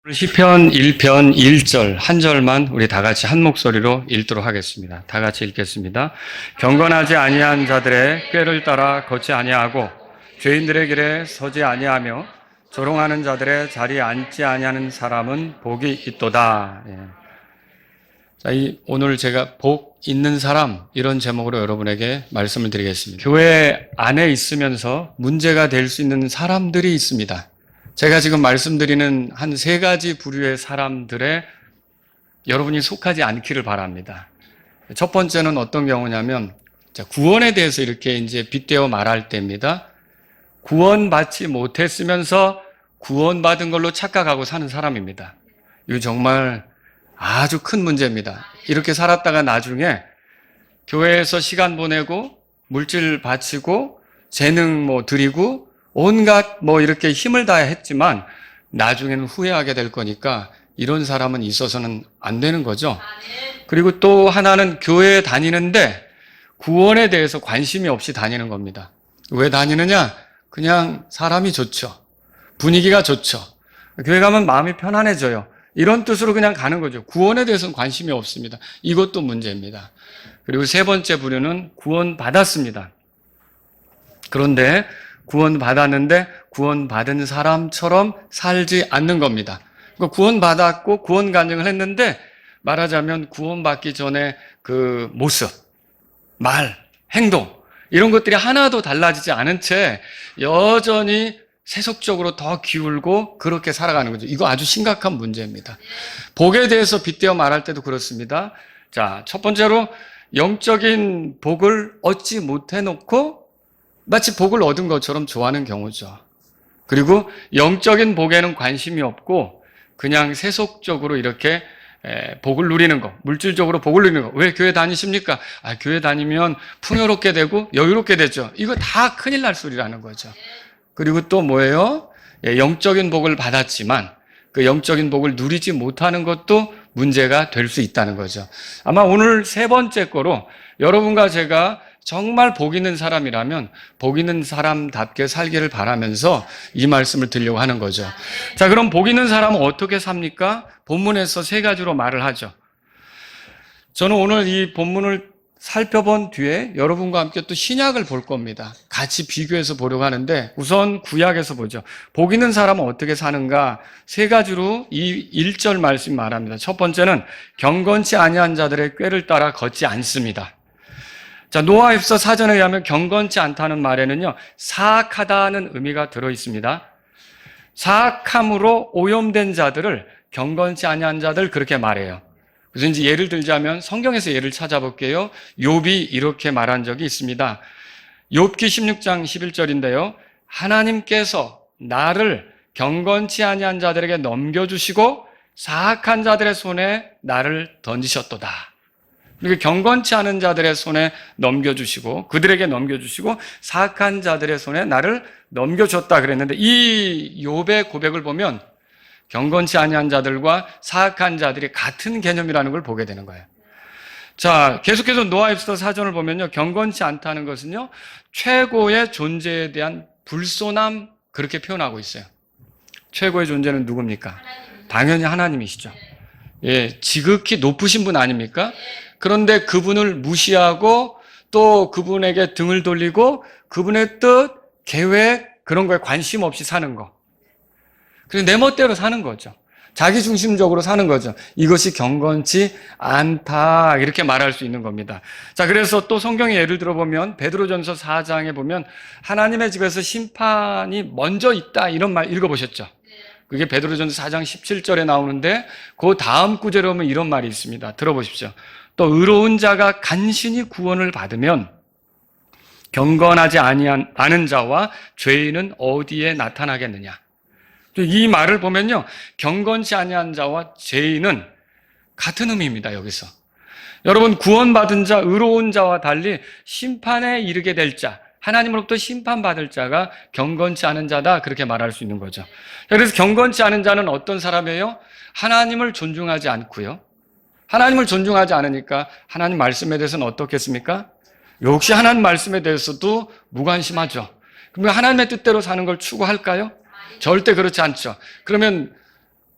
시편 1편 1절 한 절만 우리 다 같이 한 목소리로 읽도록 하겠습니다. 다 같이 읽겠습니다. 경건하지 아니한 자들의 꾀를 따라 걷지 아니하고 죄인들의 길에 서지 아니하며 조롱하는 자들의 자리에 앉지 아니하는 사람은 복이 있도다. 예. 자, 오늘 제가 복 있는 사람 이런 제목으로 여러분에게 말씀을 드리겠습니다. 교회 안에 있으면서 문제가 될 수 있는 사람들이 있습니다. 제가 지금 말씀드리는 한 세 가지 부류의 사람들의 여러분이 속하지 않기를 바랍니다. 첫 번째는 어떤 경우냐면, 구원에 대해서 이렇게 이제 빗대어 말할 때입니다. 구원받지 못했으면서 구원받은 걸로 착각하고 사는 사람입니다. 이거 정말 아주 큰 문제입니다. 이렇게 살았다가 나중에 교회에서 시간 보내고 물질 바치고 재능 드리고 온갖 이렇게 힘을 다해 했지만 나중에는 후회하게 될 거니까 이런 사람은 있어서는 안 되는 거죠. 그리고 또 하나는 교회에 다니는데 구원에 대해서 관심이 없이 다니는 겁니다. 왜 다니느냐? 그냥 사람이 좋죠. 분위기가 좋죠. 교회 가면 마음이 편안해져요. 이런 뜻으로 그냥 가는 거죠. 구원에 대해서는 관심이 없습니다. 이것도 문제입니다. 그리고 세 번째 부류는 구원받았습니다. 그런데 구원받았는데 구원받은 사람처럼 살지 않는 겁니다. 구원받았고 구원 간증을 했는데 말하자면 구원받기 전에 그 모습, 말, 행동 이런 것들이 하나도 달라지지 않은 채 여전히 세속적으로 더 기울고 그렇게 살아가는 거죠. 이거 아주 심각한 문제입니다. 복에 대해서 빗대어 말할 때도 그렇습니다. 자, 첫 번째로 영적인 복을 얻지 못해놓고 마치 복을 얻은 것처럼 좋아하는 경우죠. 그리고 영적인 복에는 관심이 없고 그냥 세속적으로 이렇게 복을 누리는 거, 물질적으로 복을 누리는 거. 왜 교회 다니십니까? 교회 다니면 풍요롭게 되고 여유롭게 되죠. 이거 다 큰일 날 소리라는 거죠. 그리고 또 뭐예요? 영적인 복을 받았지만 그 영적인 복을 누리지 못하는 것도 문제가 될 수 있다는 거죠. 아마 오늘 세 번째 거로 여러분과 제가 정말 복 있는 사람이라면 복 있는 사람답게 살기를 바라면서 이 말씀을 드리려고 하는 거죠. 자, 그럼 복 있는 사람은 어떻게 삽니까? 본문에서 세 가지로 말을 하죠. 저는 오늘 이 본문을 살펴본 뒤에 여러분과 함께 또 신약을 볼 겁니다. 같이 비교해서 보려고 하는데 우선 구약에서 보죠. 복 있는 사람은 어떻게 사는가? 세 가지로 이 1절 말씀이 말합니다. 첫 번째는 경건치 아니한 자들의 꾀를 따라 걷지 않습니다. 자, 노아입서 사전에 의하면 경건치 않다는 말에는요, 사악하다는 의미가 들어 있습니다. 사악함으로 오염된 자들을 경건치 아니한 자들 그렇게 말해요. 그래서 이제 예를 들자면 성경에서 예를 찾아볼게요. 욥이 이렇게 말한 적이 있습니다. 욥기 16장 11절인데요. 하나님께서 나를 경건치 아니한 자들에게 넘겨주시고 사악한 자들의 손에 나를 던지셨도다. 그리고 경건치 않은 자들의 손에 넘겨주시고 그들에게 넘겨주시고 사악한 자들의 손에 나를 넘겨줬다 그랬는데 이 욥의 고백을 보면 경건치 아니한 자들과 사악한 자들이 같은 개념이라는 걸 보게 되는 거예요. 자, 계속해서 노아입서 사전을 보면요, 경건치 않다는 것은요, 최고의 존재에 대한 불손함 그렇게 표현하고 있어요. 최고의 존재는 누굽니까? 당연히 하나님이시죠. 예, 지극히 높으신 분 아닙니까? 그런데 그분을 무시하고 또 그분에게 등을 돌리고 그분의 뜻, 계획 그런 거에 관심 없이 사는 거. 그래서 내 멋대로 사는 거죠. 자기 중심적으로 사는 거죠. 이것이 경건치 않다 이렇게 말할 수 있는 겁니다. 자, 그래서 또 성경의 예를 들어보면 베드로전서 4장에 보면 하나님의 집에서 심판이 먼저 있다 이런 말 읽어보셨죠? 그게 베드로전서 4장 17절에 나오는데 그 다음 구절에 보면 이런 말이 있습니다. 들어보십시오. 또 의로운 자가 간신히 구원을 받으면 경건하지 않은 자와 죄인은 어디에 나타나겠느냐. 이 말을 보면요, 경건치 아니한 자와 죄인은 같은 의미입니다. 여기서 여러분, 구원받은 자, 의로운 자와 달리 심판에 이르게 될 자, 하나님으로부터 심판받을 자가 경건치 않은 자다 그렇게 말할 수 있는 거죠. 그래서 경건치 않은 자는 어떤 사람이에요? 하나님을 존중하지 않고요, 하나님을 존중하지 않으니까 하나님 말씀에 대해서는 어떻겠습니까? 역시 하나님 말씀에 대해서도 무관심하죠. 그러면 하나님의 뜻대로 사는 걸 추구할까요? 절대 그렇지 않죠. 그러면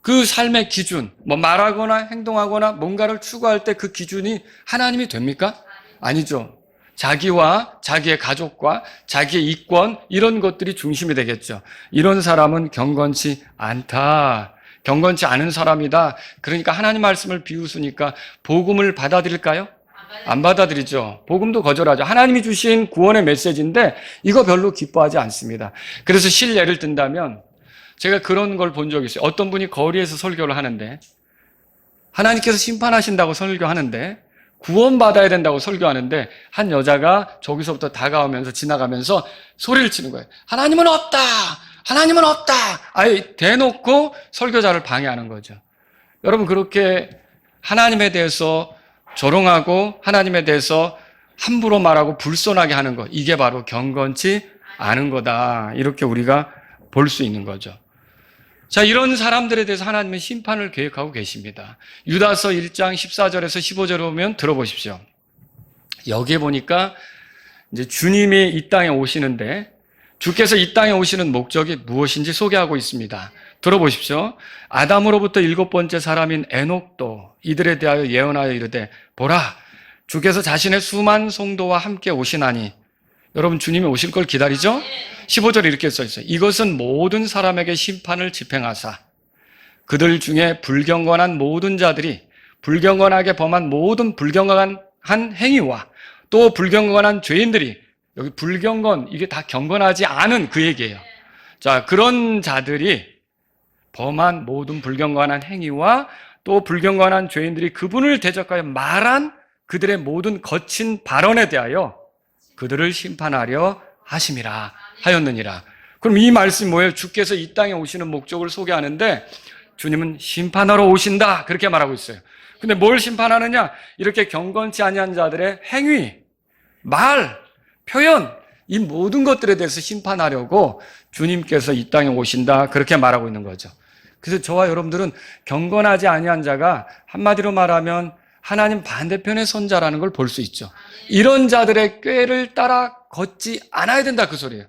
그 삶의 기준, 말하거나 행동하거나 뭔가를 추구할 때 그 기준이 하나님이 됩니까? 아니죠. 자기와 자기의 가족과 자기의 이권 이런 것들이 중심이 되겠죠. 이런 사람은 경건치 않다. 경건치 않은 사람이다. 그러니까 하나님 말씀을 비웃으니까 복음을 받아들일까요? 안 받아들이죠. 복음도 거절하죠. 하나님이 주신 구원의 메시지인데 이거 별로 기뻐하지 않습니다. 그래서 실례를 든다면 제가 그런 걸 본 적이 있어요. 어떤 분이 거리에서 설교를 하는데 하나님께서 심판하신다고 설교하는데 구원받아야 된다고 설교하는데 한 여자가 저기서부터 다가오면서 지나가면서 소리를 치는 거예요. 하나님은 없다! 하나님은 없다! 아예 대놓고 설교자를 방해하는 거죠. 여러분 그렇게 하나님에 대해서 조롱하고 하나님에 대해서 함부로 말하고 불손하게 하는 것 이게 바로 경건치 않은 거다. 이렇게 우리가 볼 수 있는 거죠. 자, 이런 사람들에 대해서 하나님은 심판을 계획하고 계십니다. 유다서 1장 14절에서 15절에 보면 들어보십시오. 여기에 보니까 이제 주님이 이 땅에 오시는데 주께서 이 땅에 오시는 목적이 무엇인지 소개하고 있습니다. 들어보십시오. 아담으로부터 7번째 사람인 에녹도 이들에 대하여 예언하여 이르되 보라 주께서 자신의 수만 성도와 함께 오시나니 여러분 주님이 오실 걸 기다리죠? 15절에 이렇게 써 있어요. 이것은 모든 사람에게 심판을 집행하사 그들 중에 불경건한 모든 자들이 불경건하게 범한 모든 불경건한 행위와 또 불경건한 죄인들이 여기 불경건 이게 다 경건하지 않은 그 얘기예요. 자, 그런 자들이 범한 모든 불경건한 행위와 또 불경건한 죄인들이 그분을 대적하여 말한 그들의 모든 거친 발언에 대하여 그들을 심판하려 하심이라 하였느니라. 그럼 이 말씀이 뭐예요? 주께서 이 땅에 오시는 목적을 소개하는데 주님은 심판하러 오신다 그렇게 말하고 있어요. 근데 뭘 심판하느냐? 이렇게 경건치 아니한 자들의 행위, 말, 표현 이 모든 것들에 대해서 심판하려고 주님께서 이 땅에 오신다 그렇게 말하고 있는 거죠. 그래서 저와 여러분들은 경건하지 아니한 자가 한마디로 말하면 하나님 반대편의 선자라는 걸 볼 수 있죠. 이런 자들의 꾀를 따라 걷지 않아야 된다 그 소리예요.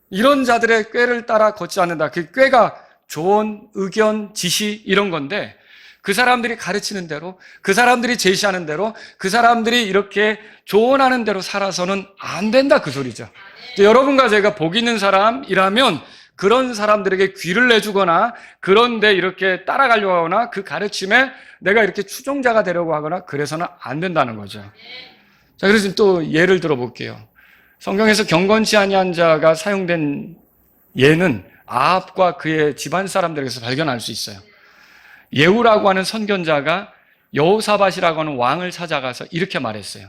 이런 자들의 꾀를 따라 걷지 않는다. 그 꾀가 조언, 의견, 지시 이런 건데 그 사람들이 가르치는 대로 그 사람들이 제시하는 대로 그 사람들이 이렇게 조언하는 대로 살아서는 안 된다 그 소리죠. 여러분과 제가 복 있는 사람이라면 그런 사람들에게 귀를 내주거나 그런데 이렇게 따라가려고 하거나 그 가르침에 내가 이렇게 추종자가 되려고 하거나 그래서는 안 된다는 거죠. 자, 그래서 또 예를 들어볼게요. 성경에서 경건치 아니한 자가 사용된 예는 아합과 그의 집안 사람들에게서 발견할 수 있어요. 예후라고 하는 선견자가 여호사밧이라고 하는 왕을 찾아가서 이렇게 말했어요.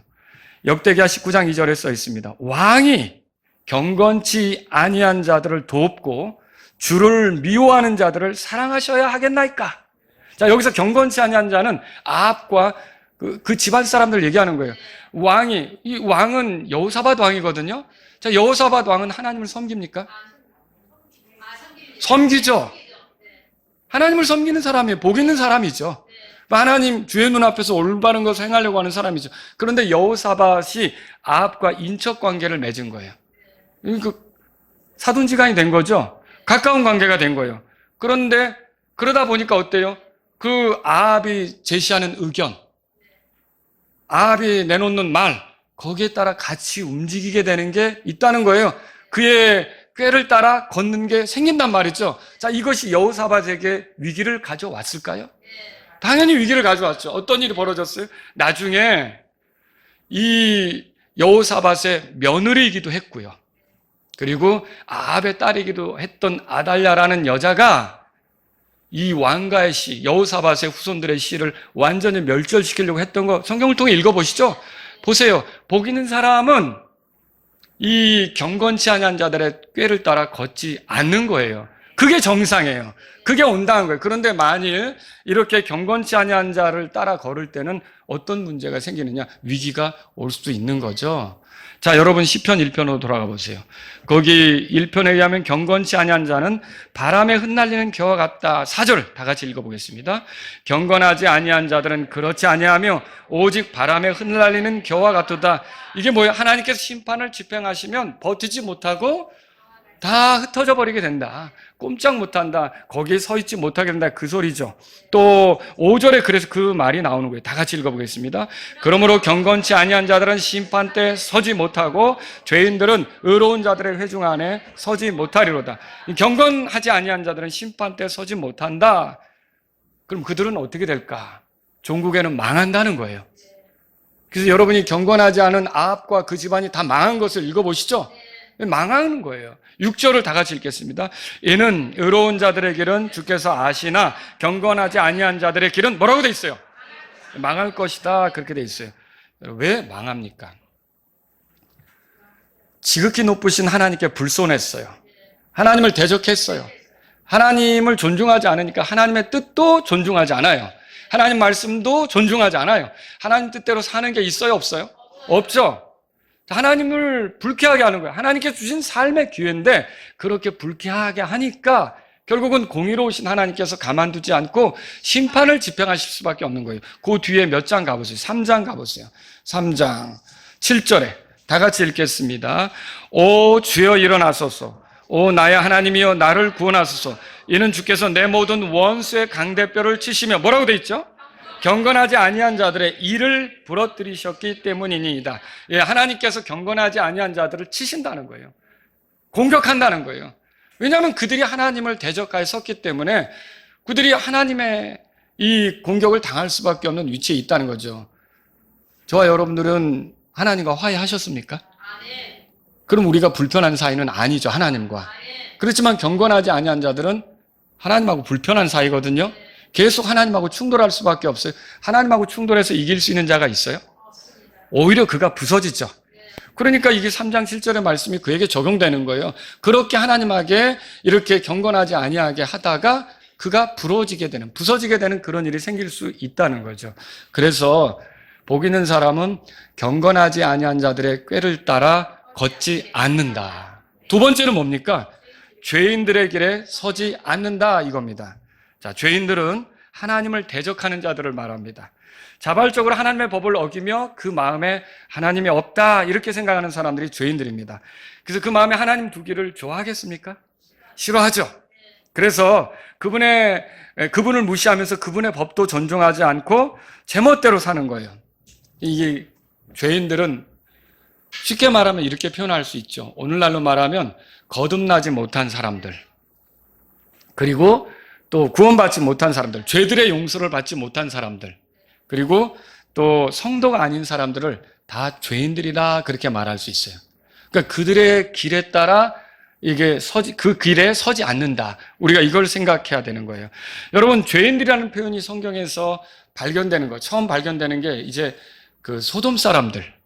역대기하 19장 2절에 써 있습니다. 왕이 경건치 아니한 자들을 돕고 주를 미워하는 자들을 사랑하셔야 하겠나이까? 자, 여기서 경건치 아니한 자는 아합과 그 집안 사람들 얘기하는 거예요. 이 왕은 여호사밧 왕이거든요. 자, 여호사밧 왕은 하나님을 섬깁니까? 섬기죠. 하나님을 섬기는 사람이에요. 복 있는 사람이죠. 하나님 주의 눈앞에서 올바른 것을 행하려고 하는 사람이죠. 그런데 여호사밧이 아합과 인척 관계를 맺은 거예요. 사돈지간이 된 거죠. 가까운 관계가 된 거예요. 그런데 그러다 보니까 어때요? 그 아합이 제시하는 의견, 아합이 내놓는 말, 거기에 따라 같이 움직이게 되는 게 있다는 거예요. 그의 꾀를 따라 걷는 게 생긴단 말이죠. 자, 이것이 여호사밧에게 위기를 가져왔을까요? 당연히 위기를 가져왔죠. 어떤 일이 벌어졌어요? 나중에 이 여호사밧의 며느리이기도 했고요. 그리고 아합의 딸이기도 했던 아달랴라는 여자가 이 왕가의 시, 여호사밧의 후손들의 시를 완전히 멸절시키려고 했던 거 성경을 통해 읽어보시죠. 보세요. 복 있는 사람은 이 경건치 아니한 자들의 꾀를 따라 걷지 않는 거예요. 그게 정상이에요. 그게 온당한 거예요. 그런데 만일 이렇게 경건치 아니한 자를 따라 걸을 때는 어떤 문제가 생기느냐? 위기가 올 수도 있는 거죠. 자, 여러분 시편 1편으로 돌아가 보세요. 거기 1편에 의하면 경건치 아니한 자는 바람에 흩날리는 겨와 같다. 4절 다 같이 읽어보겠습니다. 경건하지 아니한 자들은 그렇지 아니하며 오직 바람에 흩날리는 겨와 같도다. 이게 뭐예요? 하나님께서 심판을 집행하시면 버티지 못하고 다 흩어져 버리게 된다. 꼼짝 못한다. 거기에 서 있지 못하게 된다. 그 소리죠. 또 5절에 그래서 그 말이 나오는 거예요. 다 같이 읽어보겠습니다. 그러므로 경건치 아니한 자들은 심판 때 서지 못하고 죄인들은 의로운 자들의 회중 안에 서지 못하리로다. 경건하지 아니한 자들은 심판 때 서지 못한다. 그럼 그들은 어떻게 될까? 종국에는 망한다는 거예요. 그래서 여러분이 경건하지 않은 아합과 그 집안이 다 망한 것을 읽어보시죠. 망하는 거예요. 6절을 다 같이 읽겠습니다. 이는 의로운 자들의 길은 주께서 아시나 경건하지 아니한 자들의 길은 뭐라고 돼 있어요? 망할 것이다. 그렇게 돼 있어요. 왜 망합니까? 지극히 높으신 하나님께 불손했어요. 하나님을 대적했어요. 하나님을 존중하지 않으니까 하나님의 뜻도 존중하지 않아요. 하나님 말씀도 존중하지 않아요. 하나님 뜻대로 사는 게 있어요, 없어요? 없죠. 하나님을 불쾌하게 하는 거예요. 하나님께 주신 삶의 기회인데 그렇게 불쾌하게 하니까 결국은 공의로우신 하나님께서 가만두지 않고 심판을 집행하실 수밖에 없는 거예요. 그 뒤에 몇 장 가보세요. 3장 가보세요. 3장 7절에 다 같이 읽겠습니다. 오 주여 일어나소서. 오 나의 하나님이여 나를 구원하소서. 이는 주께서 내 모든 원수의 강대뼈를 치시며 뭐라고 돼 있죠? 경건하지 아니한 자들의 이를 부러뜨리셨기 때문이니이다. 예, 하나님께서 경건하지 아니한 자들을 치신다는 거예요. 공격한다는 거예요. 왜냐하면 그들이 하나님을 대적하여 섰기 때문에 그들이 하나님의 이 공격을 당할 수밖에 없는 위치에 있다는 거죠. 저와 여러분들은 하나님과 화해하셨습니까? 그럼 우리가 불편한 사이는 아니죠, 하나님과. 그렇지만 경건하지 아니한 자들은 하나님하고 불편한 사이거든요. 계속 하나님하고 충돌할 수밖에 없어요. 하나님하고 충돌해서 이길 수 있는 자가 있어요? 오히려 그가 부서지죠. 그러니까 이게 3장 7절의 말씀이 그에게 적용되는 거예요. 그렇게 하나님에게 이렇게 경건하지 아니하게 하다가 그가 부서지게 되는 그런 일이 생길 수 있다는 거죠. 그래서 복 있는 사람은 경건하지 아니한 자들의 꾀를 따라 걷지 않는다. 두 번째는 뭡니까? 죄인들의 길에 서지 않는다 이겁니다. 자, 죄인들은 하나님을 대적하는 자들을 말합니다. 자발적으로 하나님의 법을 어기며 그 마음에 하나님이 없다 이렇게 생각하는 사람들이 죄인들입니다. 그래서 그 마음에 하나님 두기를 좋아하겠습니까? 싫어하죠. 그래서 그분을 무시하면서 그분의 법도 존중하지 않고 제멋대로 사는 거예요. 이게 죄인들은 쉽게 말하면 이렇게 표현할 수 있죠. 오늘날로 말하면 거듭나지 못한 사람들, 그리고 또 구원받지 못한 사람들, 죄들의 용서를 받지 못한 사람들, 그리고 또 성도가 아닌 사람들을 다 죄인들이라 그렇게 말할 수 있어요. 그러니까 그들의 길에 따라 그 길에 서지 않는다. 우리가 이걸 생각해야 되는 거예요. 여러분, 죄인들이라는 표현이 성경에서 발견되는 거, 처음 발견되는 게 이제 그 소돔 사람들.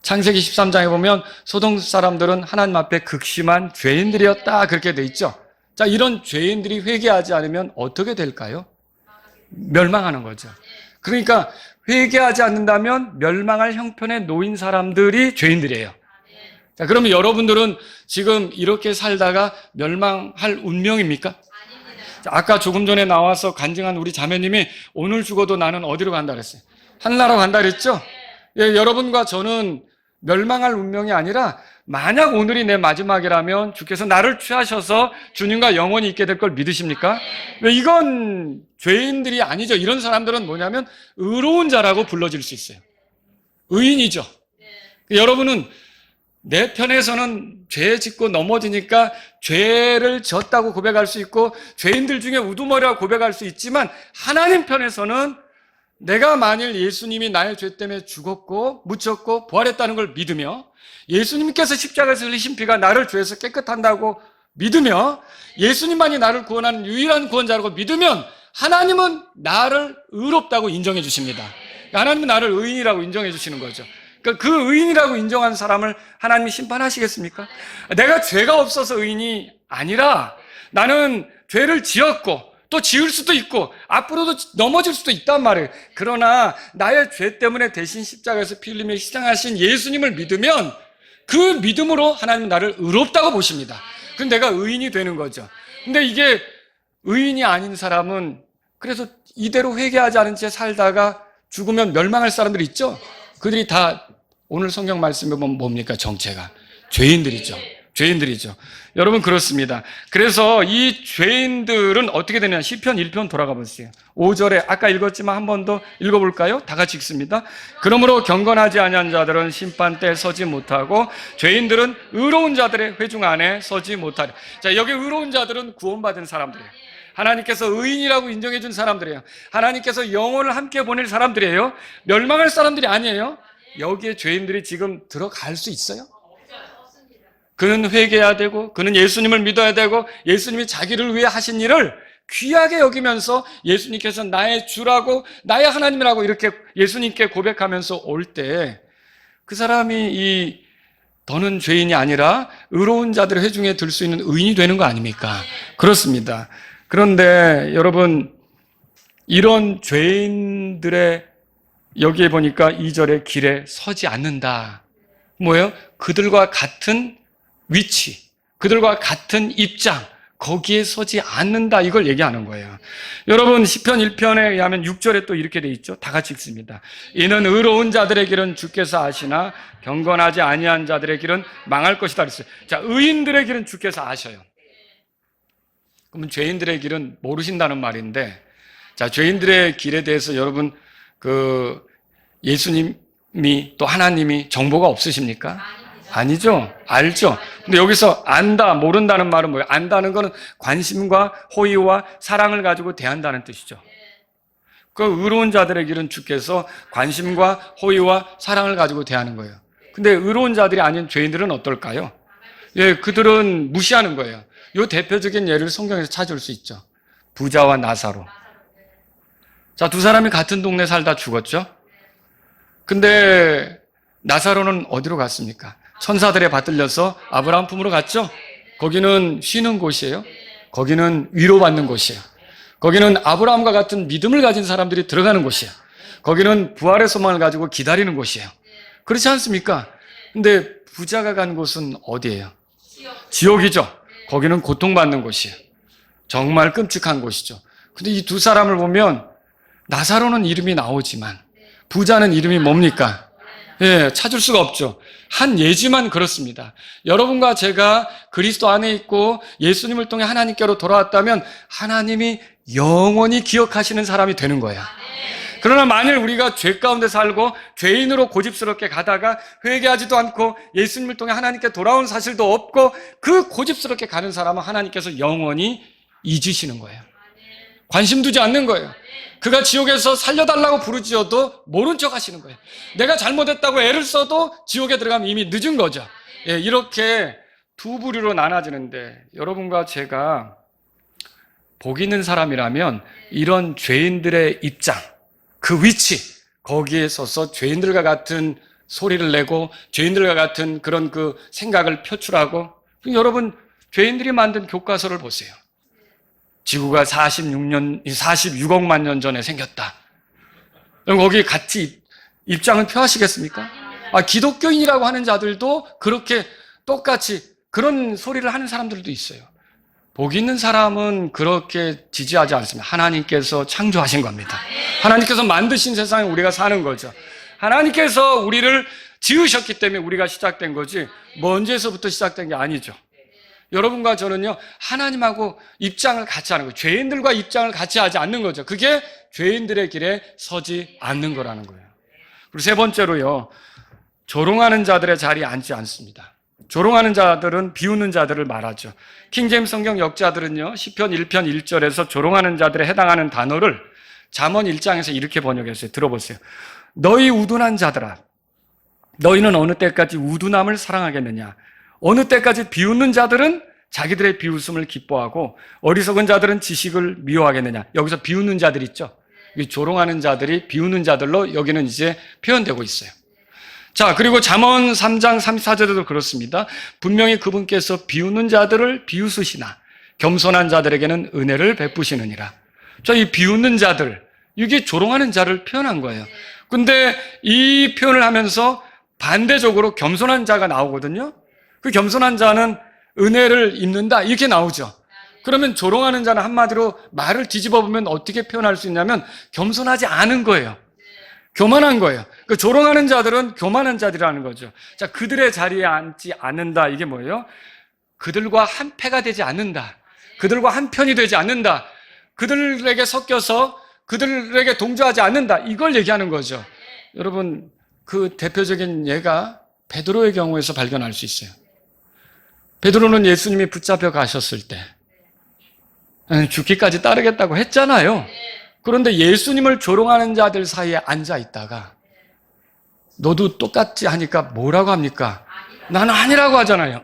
창세기 13장에 보면 소돔 사람들은 하나님 앞에 극심한 죄인들이었다 그렇게 돼 있죠. 자, 이런 죄인들이 회개하지 않으면 어떻게 될까요? 멸망하는 거죠. 그러니까 회개하지 않는다면 멸망할 형편에 놓인 사람들이 죄인들이에요. 자, 그러면 여러분들은 지금 이렇게 살다가 멸망할 운명입니까? 자, 아까 조금 전에 나와서 간증한 우리 자매님이 오늘 죽어도 나는 어디로 간다 그랬어요? 하늘나라로 간다 그랬죠? 예, 여러분과 저는 멸망할 운명이 아니라 만약 오늘이 내 마지막이라면 주께서 나를 취하셔서 주님과 영원히 있게 될 걸 믿으십니까? 왜 이건 죄인들이 아니죠. 이런 사람들은 뭐냐면 의로운 자라고 불러질 수 있어요. 의인이죠. 여러분은 내 편에서는 죄 짓고 넘어지니까 죄를 졌다고 고백할 수 있고 죄인들 중에 우두머리라고 고백할 수 있지만 하나님 편에서는 내가 만일 예수님이 나의 죄 때문에 죽었고 묻혔고 부활했다는 걸 믿으며 예수님께서 십자가에서 흘리신 피가 나를 죄에서 깨끗한다고 믿으며 예수님만이 나를 구원하는 유일한 구원자라고 믿으면 하나님은 나를 의롭다고 인정해 주십니다. 하나님은 나를 의인이라고 인정해 주시는 거죠. 그러니까 그 의인이라고 인정한 사람을 하나님이 심판하시겠습니까? 내가 죄가 없어서 의인이 아니라 나는 죄를 지었고 또 지을 수도 있고 앞으로도 넘어질 수도 있단 말이에요. 그러나 나의 죄 때문에 대신 십자가에서 피 흘리며 희생하신 예수님을 믿으면 그 믿음으로 하나님은 나를 의롭다고 보십니다. 그럼 내가 의인이 되는 거죠. 근데 이게 의인이 아닌 사람은 그래서 이대로 회개하지 않은 채 살다가 죽으면 멸망할 사람들이 있죠. 그들이 다 오늘 성경 말씀에 보면 뭡니까? 정체가 죄인들이죠. 죄인들이죠. 여러분 그렇습니다. 그래서 이 죄인들은 어떻게 되냐? 시편 1편 돌아가 보세요. 5절에 아까 읽었지만 한 번 더 읽어볼까요? 다 같이 읽습니다. 그러므로 경건하지 아니한 자들은 심판 때 서지 못하고 죄인들은 의로운 자들의 회중 안에 서지 못하리. 자, 여기 의로운 자들은 구원받은 사람들이에요. 하나님께서 의인이라고 인정해 준 사람들이에요. 하나님께서 영혼을 함께 보낼 사람들이에요. 멸망할 사람들이 아니에요. 여기에 죄인들이 지금 들어갈 수 있어요? 그는 회개해야 되고 그는 예수님을 믿어야 되고 예수님이 자기를 위해 하신 일을 귀하게 여기면서 예수님께서 나의 주라고 나의 하나님이라고 이렇게 예수님께 고백하면서 올 때 그 사람이 더는 죄인이 아니라 의로운 자들의 회중에 들 수 있는 의인이 되는 거 아닙니까? 그렇습니다. 그런데 여러분 이런 죄인들의 여기에 보니까 2절에 길에 서지 않는다. 뭐예요? 그들과 같은 위치, 그들과 같은 입장, 거기에 서지 않는다. 이걸 얘기하는 거예요. 여러분 시편 1편에 의하면 6절에 또 이렇게 돼 있죠. 다 같이 읽습니다. 이는 의로운 자들의 길은 주께서 아시나 경건하지 아니한 자들의 길은 망할 것이다 그랬어요. 자, 의인들의 길은 주께서 아셔요. 그러면 죄인들의 길은 모르신다는 말인데, 자, 죄인들의 길에 대해서 여러분 예수님이 또 하나님이 정보가 없으십니까? 아니죠. 알죠. 근데 여기서 안다, 모른다는 말은 뭐예요? 안다는 거는 관심과 호의와 사랑을 가지고 대한다는 뜻이죠. 그 의로운 자들의 길은 주께서 관심과 호의와 사랑을 가지고 대하는 거예요. 근데 의로운 자들이 아닌 죄인들은 어떨까요? 예, 그들은 무시하는 거예요. 이 대표적인 예를 성경에서 찾을 수 있죠. 부자와 나사로. 자, 두 사람이 같은 동네 살다 죽었죠. 근데 나사로는 어디로 갔습니까? 천사들에 받들려서 아브라함 품으로 갔죠. 거기는 쉬는 곳이에요. 거기는 위로받는 곳이에요. 거기는 아브라함과 같은 믿음을 가진 사람들이 들어가는 곳이에요. 거기는 부활의 소망을 가지고 기다리는 곳이에요. 그렇지 않습니까? 근데 부자가 간 곳은 어디예요? 지옥이죠. 거기는 고통받는 곳이에요. 정말 끔찍한 곳이죠. 근데 이 두 사람을 보면 나사로는 이름이 나오지만 부자는 이름이 뭡니까? 예, 찾을 수가 없죠. 한 예지만 그렇습니다. 여러분과 제가 그리스도 안에 있고 예수님을 통해 하나님께로 돌아왔다면 하나님이 영원히 기억하시는 사람이 되는 거예요. 그러나 만일 우리가 죄 가운데 살고 죄인으로 고집스럽게 가다가 회개하지도 않고 예수님을 통해 하나님께 돌아온 사실도 없고 그 고집스럽게 가는 사람은 하나님께서 영원히 잊으시는 거예요. 관심 두지 않는 거예요. 그가 지옥에서 살려달라고 부르짖어도 모른 척 하시는 거예요. 내가 잘못했다고 애를 써도 지옥에 들어가면 이미 늦은 거죠. 예, 이렇게 두 부류로 나눠지는데 여러분과 제가 복 있는 사람이라면 이런 죄인들의 입장, 그 위치, 거기에 서서 죄인들과 같은 소리를 내고 죄인들과 같은 그런 그 생각을 표출하고 여러분 죄인들이 만든 교과서를 보세요. 지구가 46억만 년 전에 생겼다. 그럼 거기 같이 입장을 표하시겠습니까? 기독교인이라고 하는 자들도 그렇게 똑같이 그런 소리를 하는 사람들도 있어요. 복 있는 사람은 그렇게 지지하지 않습니다. 하나님께서 창조하신 겁니다. 하나님께서 만드신 세상에 우리가 사는 거죠. 하나님께서 우리를 지으셨기 때문에 우리가 시작된 거지 먼저에서부터 시작된 게 아니죠. 여러분과 저는요, 하나님하고 입장을 같이 하는 거예요. 죄인들과 입장을 같이 하지 않는 거죠. 그게 죄인들의 길에 서지 않는 거라는 거예요. 그리고 세 번째로요, 조롱하는 자들의 자리에 앉지 않습니다. 조롱하는 자들은 비웃는 자들을 말하죠. 킹제임스 성경 역자들은요, 시편 1편 1절에서 조롱하는 자들에 해당하는 단어를 잠언 1장에서 이렇게 번역했어요. 들어보세요. 너희 우둔한 자들아, 너희는 어느 때까지 우둔함을 사랑하겠느냐? 어느 때까지 비웃는 자들은 자기들의 비웃음을 기뻐하고 어리석은 자들은 지식을 미워하겠느냐. 여기서 비웃는 자들 있죠. 조롱하는 자들이 비웃는 자들로 여기는 이제 표현되고 있어요. 자, 그리고 잠언 3장 34절에도 그렇습니다. 분명히 그분께서 비웃는 자들을 비웃으시나 겸손한 자들에게는 은혜를 베푸시느니라. 자, 이 비웃는 자들, 이게 조롱하는 자를 표현한 거예요. 근데 이 표현을 하면서 반대적으로 겸손한 자가 나오거든요. 그 겸손한 자는 은혜를 입는다 이렇게 나오죠. 그러면 조롱하는 자는 한마디로 말을 뒤집어 보면 어떻게 표현할 수 있냐면 겸손하지 않은 거예요. 교만한 거예요. 그 조롱하는 자들은 교만한 자들이라는 거죠. 자, 그들의 자리에 앉지 않는다 이게 뭐예요? 그들과 한패가 되지 않는다. 그들과 한편이 되지 않는다. 그들에게 섞여서 그들에게 동조하지 않는다. 이걸 얘기하는 거죠. 여러분, 그 대표적인 예가 베드로의 경우에서 발견할 수 있어요. 베드로는 예수님이 붙잡혀 가셨을 때 죽기까지 따르겠다고 했잖아요. 그런데 예수님을 조롱하는 자들 사이에 앉아 있다가 너도 똑같이 하니까 뭐라고 합니까? 나는 아니라고 하잖아요.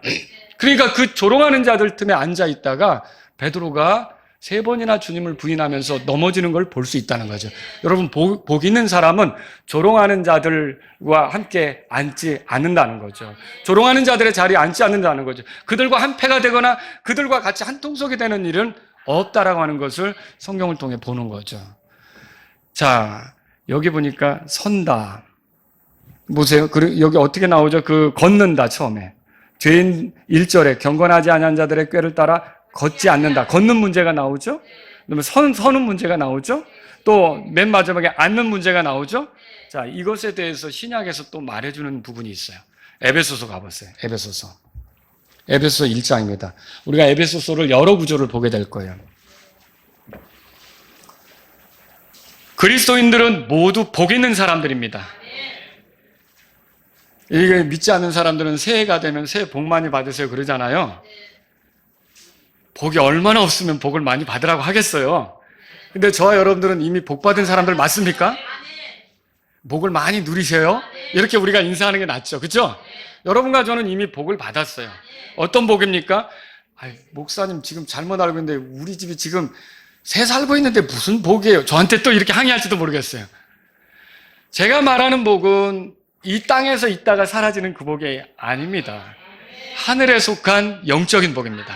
그러니까 그 조롱하는 자들 틈에 앉아 있다가 베드로가 3번이나 주님을 부인하면서 넘어지는 걸 볼 수 있다는 거죠. 여러분, 복 있는 사람은 조롱하는 자들과 함께 앉지 않는다는 거죠. 조롱하는 자들의 자리에 앉지 않는다는 거죠. 그들과 한패가 되거나 그들과 같이 한 통속이 되는 일은 없다라고 하는 것을 성경을 통해 보는 거죠. 자, 여기 보니까 선다. 보세요. 여기 어떻게 나오죠? 그 걷는다, 처음에. 죄인 1절에 경건하지 아니한 자들의 꾀를 따라 걷지 않는다. 걷는 문제가 나오죠? 그다음에 서는 문제가 나오죠? 또 맨 마지막에 앉는 문제가 나오죠? 자, 이것에 대해서 신약에서 또 말해주는 부분이 있어요. 에베소서 가보세요. 에베소서 1장입니다. 우리가 에베소서를 여러 구조를 보게 될 거예요. 그리스도인들은 모두 복 있는 사람들입니다. 이게 믿지 않는 사람들은 새해가 되면 새해 복 많이 받으세요 그러잖아요. 복이 얼마나 없으면 복을 많이 받으라고 하겠어요. 근데 저와 여러분들은 이미 복 받은 사람들 맞습니까? 복을 많이 누리세요? 이렇게 우리가 인사하는 게 낫죠. 그렇죠? 여러분과 저는 이미 복을 받았어요. 어떤 복입니까? 목사님 지금 잘못 알고 있는데 우리 집이 지금 새 살고 있는데 무슨 복이에요? 저한테 또 이렇게 항의할지도 모르겠어요. 제가 말하는 복은 이 땅에서 있다가 사라지는 그 복이 아닙니다. 하늘에 속한 영적인 복입니다.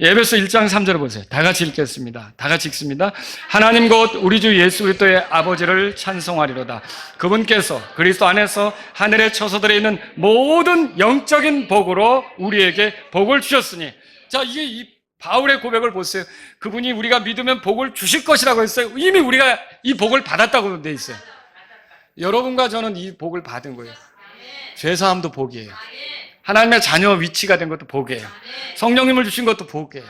에베소 1장 3절을 보세요. 다 같이 읽겠습니다. 다 같이 읽습니다. 하나님 곧 우리 주 예수 그리스도의 아버지를 찬송하리로다. 그분께서 그리스도 안에서 하늘의 처소들에 있는 모든 영적인 복으로 우리에게 복을 주셨으니. 자, 이게 이 바울의 고백을 보세요. 그분이 우리가 믿으면 복을 주실 것이라고 했어요. 이미 우리가 이 복을 받았다고 돼 있어요. 여러분과 저는 이 복을 받은 거예요. 죄사함도 복이에요. 하나님의 자녀 위치가 된 것도 복이에요. 성령님을 주신 것도 복이에요.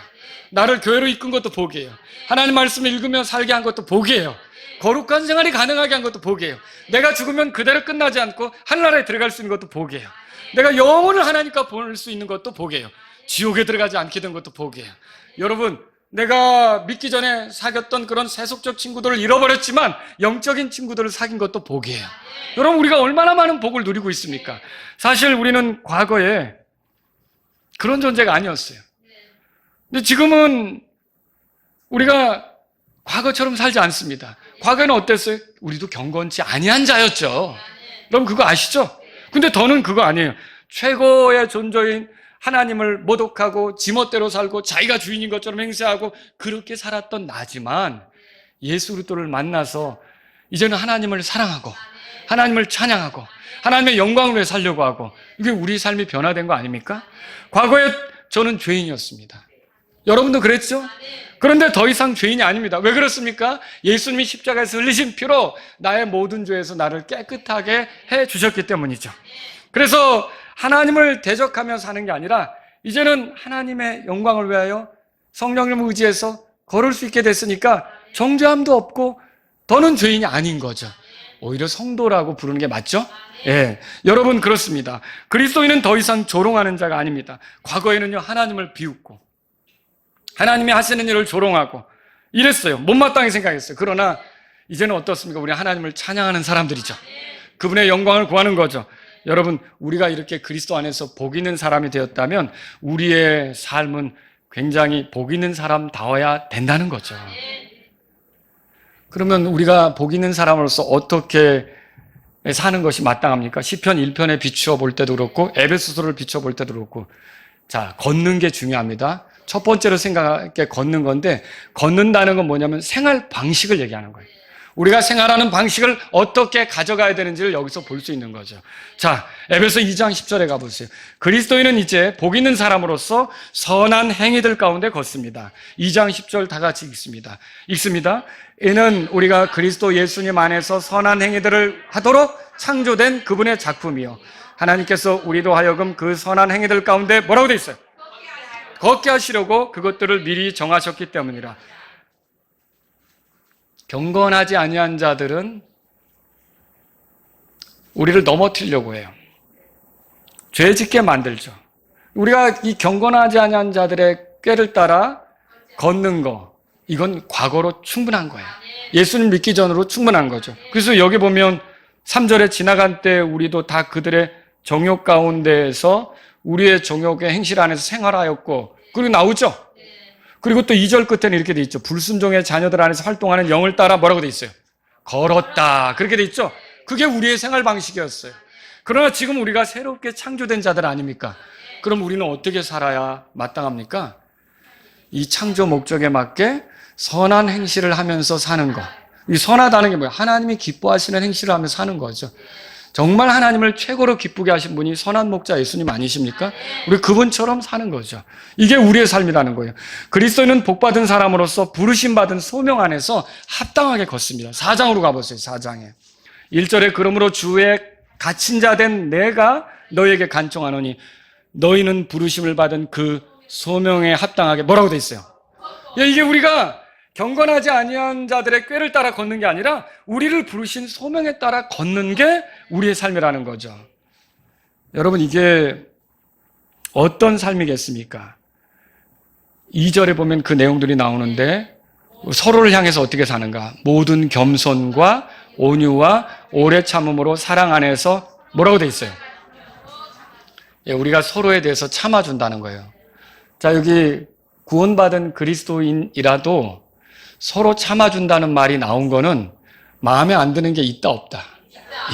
나를 교회로 이끈 것도 복이에요. 하나님 말씀을 읽으며 살게 한 것도 복이에요. 거룩한 생활이 가능하게 한 것도 복이에요. 내가 죽으면 그대로 끝나지 않고 하늘나라에 들어갈 수 있는 것도 복이에요. 내가 영혼을 하나님과 보낼 수 있는 것도 복이에요. 지옥에 들어가지 않게 된 것도 복이에요. 여러분, 내가 믿기 전에 사귀었던 그런 세속적 친구들을 잃어버렸지만 영적인 친구들을 사귄 것도 복이에요. 여러분, 우리가 얼마나 많은 복을 누리고 있습니까? 사실 우리는 과거에 그런 존재가 아니었어요. 근데 지금은 우리가 과거처럼 살지 않습니다. 과거에는 어땠어요? 우리도 경건치 아니한 자였죠. 여러분 그거 아시죠? 근데 더는 그거 아니에요. 최고의 존재인 하나님을 모독하고 지멋대로 살고 자기가 주인인 것처럼 행세하고 그렇게 살았던 나지만 예수 그리스도를 만나서 이제는 하나님을 사랑하고 하나님을 찬양하고 하나님의 영광을 위해 살려고 하고 이게 우리 삶이 변화된 거 아닙니까? 과거에 저는 죄인이었습니다. 여러분도 그랬죠? 그런데 더 이상 죄인이 아닙니다. 왜 그렇습니까? 예수님이 십자가에서 흘리신 피로 나의 모든 죄에서 나를 깨끗하게 해주셨기 때문이죠. 그래서 하나님을 대적하며 사는 게 아니라 이제는 하나님의 영광을 위하여 성령님을 의지해서 걸을 수 있게 됐으니까 정죄함도 없고 더는 죄인이 아닌 거죠. 오히려 성도라고 부르는 게 맞죠? 예, 여러분 그렇습니다. 그리스도인은 더 이상 조롱하는 자가 아닙니다. 과거에는요 하나님을 비웃고 하나님이 하시는 일을 조롱하고 이랬어요. 못마땅히 생각했어요. 그러나 이제는 어떻습니까? 우리 하나님을 찬양하는 사람들이죠. 그분의 영광을 구하는 거죠. 여러분, 우리가 이렇게 그리스도 안에서 복 있는 사람이 되었다면 우리의 삶은 굉장히 복 있는 사람다워야 된다는 거죠. 그러면 우리가 복 있는 사람으로서 어떻게 사는 것이 마땅합니까? 시편 1편에 비추어 볼 때도 그렇고 에베소서를 비추어 볼 때도 그렇고 자, 걷는 게 중요합니다. 첫 번째로 생각하게 걷는 건데 걷는다는 건 뭐냐면 생활 방식을 얘기하는 거예요. 우리가 생활하는 방식을 어떻게 가져가야 되는지를 여기서 볼 수 있는 거죠. 자, 에베소 2장 10절에 가보세요. 그리스도인은 이제 복 있는 사람으로서 선한 행위들 가운데 걷습니다. 2장 10절 다 같이 읽습니다. 이는 우리가 그리스도 예수님 안에서 선한 행위들을 하도록 창조된 그분의 작품이요 하나님께서 우리로 하여금 그 선한 행위들 가운데 뭐라고 돼 있어요? 걷게 하시려고 그것들을 미리 정하셨기 때문이라. 경건하지 아니한 자들은 우리를 넘어뜨리려고 해요. 죄 짓게 만들죠. 우리가 이 경건하지 아니한 자들의 꾀를 따라 걷는 거, 이건 과거로 충분한 거예요. 예수님 믿기 전으로 충분한 거죠. 그래서 여기 보면 3절에 지나간 때 우리도 다 그들의 정욕 가운데에서 우리의 정욕의 행실 안에서 생활하였고, 그리고 나오죠. 그리고 또 2절 끝에는 이렇게 돼 있죠. 불순종의 자녀들 안에서 활동하는 영을 따라 뭐라고 돼 있어요? 걸었다. 그렇게 돼 있죠. 그게 우리의 생활 방식이었어요. 그러나 지금 우리가 새롭게 창조된 자들 아닙니까? 그럼 우리는 어떻게 살아야 마땅합니까? 이 창조 목적에 맞게 선한 행실을 하면서 사는 것. 이 선하다는 게 뭐예요? 하나님이 기뻐하시는 행실을 하면서 사는 거죠. 정말 하나님을 최고로 기쁘게 하신 분이 선한 목자 예수님 아니십니까? 우리 그분처럼 사는 거죠. 이게 우리의 삶이라는 거예요. 그리스도인은 복받은 사람으로서 부르심받은 소명 안에서 합당하게 걷습니다. 4장으로 가보세요. 4장에 1절에 그러므로 주의 갇힌 자 된 내가 너에게 간청하노니 너희는 부르심을 받은 그 소명에 합당하게 뭐라고 돼 있어요? 이게 우리가 경건하지 아니한 자들의 꾀를 따라 걷는 게 아니라 우리를 부르신 소명에 따라 걷는 게 우리의 삶이라는 거죠. 여러분, 이게 어떤 삶이겠습니까? 2절에 보면 그 내용들이 나오는데 서로를 향해서 어떻게 사는가? 모든 겸손과 온유와 오래 참음으로 사랑 안에서 뭐라고 돼 있어요? 우리가 서로에 대해서 참아준다는 거예요. 자, 여기 구원받은 그리스도인이라도 서로 참아준다는 말이 나온 거는 마음에 안 드는 게 있다 없다?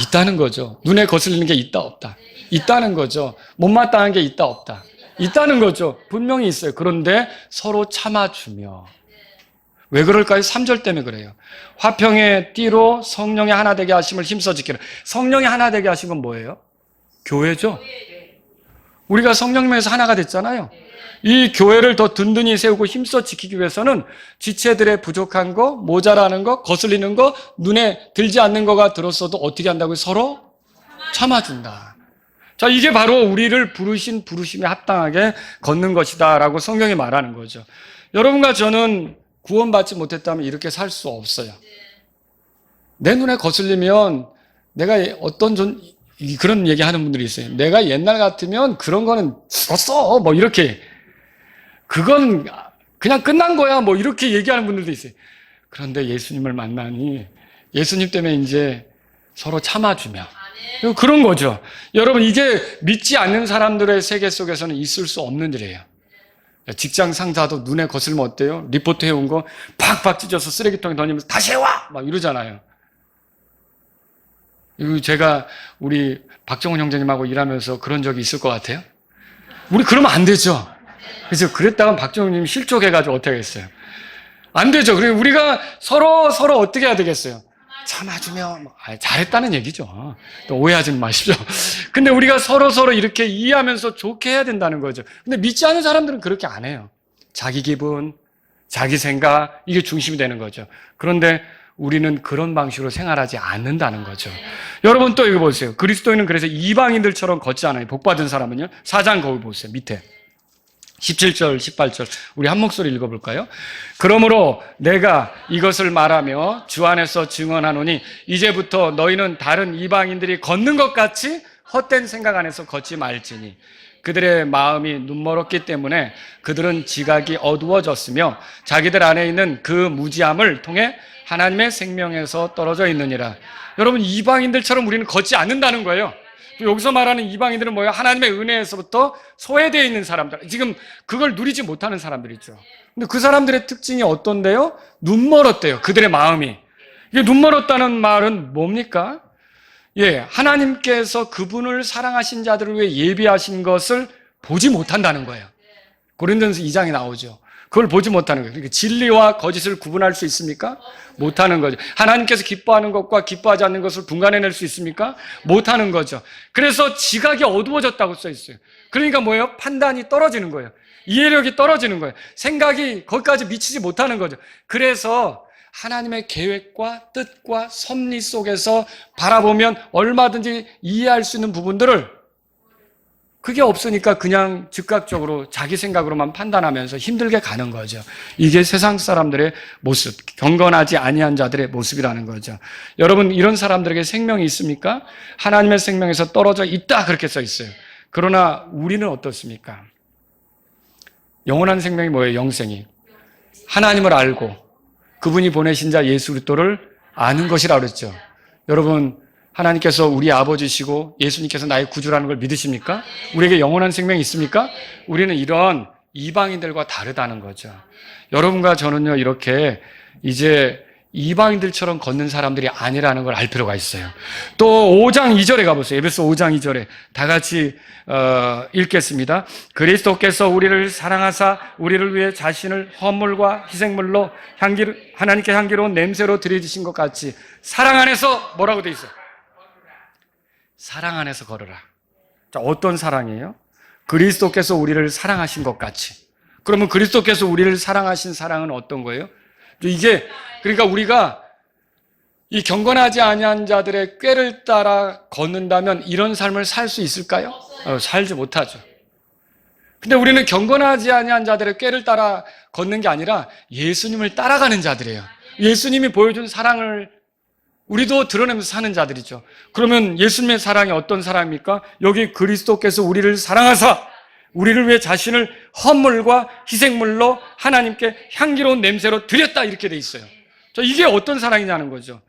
있다는 거죠. 눈에 거슬리는 게 있다 없다? 있다는 거죠. 못마땅한 게 있다 없다? 있다는 거죠. 분명히 있어요. 그런데 서로 참아주며. 왜 그럴까요? 3절 때문에 그래요. 화평의 띠로 성령의 하나 되게 하심을 힘써 지키라. 성령의 하나 되게 하신 건 뭐예요? 교회죠. 우리가 성령님에서 하나가 됐잖아요. 이 교회를 더 든든히 세우고 힘써 지키기 위해서는 지체들의 부족한 거, 모자라는 거, 거슬리는 거, 눈에 들지 않는 거가 들었어도 어떻게 한다고요? 서로 참아준다. 자, 이게 바로 우리를 부르신 부르심에 합당하게 걷는 것이다라고 성경이 말하는 거죠. 여러분과 저는 구원받지 못했다면 이렇게 살 수 없어요. 내 눈에 거슬리면 내가 그런 얘기 하는 분들이 있어요. 내가 옛날 같으면 그런 거는 죽었어. 뭐 이렇게. 그건 그냥 끝난 거야. 뭐 이렇게 얘기하는 분들도 있어요. 그런데 예수님을 만나니 예수님 때문에 이제 서로 참아주며. 그런 거죠. 여러분, 이게 믿지 않는 사람들의 세계 속에서는 있을 수 없는 일이에요. 직장 상사도 눈에 거슬면 어때요? 리포트 해온 거 팍팍 찢어서 쓰레기통에 던지면서 다시 해와! 막 이러잖아요. 제가 우리 박정훈 형제님하고 일하면서 그런 적이 있을 것 같아요? 우리 그러면 안 되죠. 그래서 그랬다가 박정훈 형님이 실족해가지고 어떻게 했어요? 안 되죠. 그리고 우리가 서로 어떻게 해야 되겠어요? 참아주며, 잘했다는 얘기죠. 또 오해하지 마십시오. 근데 우리가 서로 이렇게 이해하면서 좋게 해야 된다는 거죠. 근데 믿지 않는 사람들은 그렇게 안 해요. 자기 기분, 자기 생각, 이게 중심이 되는 거죠. 그런데 우리는 그런 방식으로 생활하지 않는다는 거죠. 여러분 또 이거 보세요. 그리스도인은 그래서 이방인들처럼 걷지 않아요. 복받은 사람은요. 4장 거기 보세요. 밑에. 17절, 18절 우리 한 목소리 읽어볼까요? 그러므로 내가 이것을 말하며 주 안에서 증언하노니 이제부터 너희는 다른 이방인들이 걷는 것 같이 헛된 생각 안에서 걷지 말지니 그들의 마음이 눈멀었기 때문에 그들은 지각이 어두워졌으며 자기들 안에 있는 그 무지함을 통해 하나님의 생명에서 떨어져 있느니라. 여러분, 이방인들처럼 우리는 걷지 않는다는 거예요. 여기서 말하는 이방인들은 뭐예요? 하나님의 은혜에서부터 소외되어 있는 사람들. 지금 그걸 누리지 못하는 사람들이죠. 근데 그 사람들의 특징이 어떤데요? 눈멀었대요. 그들의 마음이. 이게 눈멀었다는 말은 뭡니까? 하나님께서 그분을 사랑하신 자들을 위해 예비하신 것을 보지 못한다는 거예요. 고린도전서 2장에 나오죠. 그걸 보지 못하는 거예요. 그러니까 진리와 거짓을 구분할 수 있습니까? 못하는 거죠. 하나님께서 기뻐하는 것과 기뻐하지 않는 것을 분간해낼 수 있습니까? 못하는 거죠. 그래서 지각이 어두워졌다고 써 있어요. 그러니까 뭐예요? 판단이 떨어지는 거예요. 이해력이 떨어지는 거예요. 생각이 거기까지 미치지 못하는 거죠. 그래서 하나님의 계획과 뜻과 섭리 속에서 바라보면 얼마든지 이해할 수 있는 부분들을 그게 없으니까 그냥 즉각적으로 자기 생각으로만 판단하면서 힘들게 가는 거죠. 이게 세상 사람들의 모습, 경건하지 아니한 자들의 모습이라는 거죠. 여러분, 이런 사람들에게 생명이 있습니까? 하나님의 생명에서 떨어져 있다 그렇게 써 있어요. 그러나 우리는 어떻습니까? 영원한 생명이 뭐예요? 영생이. 하나님을 알고 그분이 보내신 자 예수 그리스도를 아는 것이라고 그랬죠. 여러분, 하나님께서 우리 아버지시고 예수님께서 나의 구주라는 걸 믿으십니까? 우리에게 영원한 생명이 있습니까? 우리는 이런 이방인들과 다르다는 거죠. 여러분과 저는요, 이렇게 이제 이방인들처럼 걷는 사람들이 아니라는 걸 알 필요가 있어요. 또 5장 2절에 가보세요. 에베소 5장 2절에 다 같이 읽겠습니다. 그리스도께서 우리를 사랑하사 우리를 위해 자신을 헌물과 희생물로 하나님께 향기로운 냄새로 드려주신 것 같이 사랑 안에서 뭐라고 돼 있어요? 사랑 안에서 걸어라. 자, 어떤 사랑이에요? 그리스도께서 우리를 사랑하신 것 같이. 그러면 그리스도께서 우리를 사랑하신 사랑은 어떤 거예요? 이게 그러니까 우리가 이 경건하지 아니한 자들의 꾀를 따라 걷는다면 이런 삶을 살 수 있을까요? 살지 못하죠. 근데 우리는 경건하지 아니한 자들의 꾀를 따라 걷는 게 아니라 예수님을 따라가는 자들이에요. 예수님이 보여준 사랑을 우리도 드러내면서 사는 자들이죠. 그러면 예수님의 사랑이 어떤 사랑입니까? 여기 그리스도께서 우리를 사랑하사 우리를 위해 자신을 헌물과 희생물로 하나님께 향기로운 냄새로 드렸다 이렇게 돼 있어요. 이게 어떤 사랑이냐는 거죠.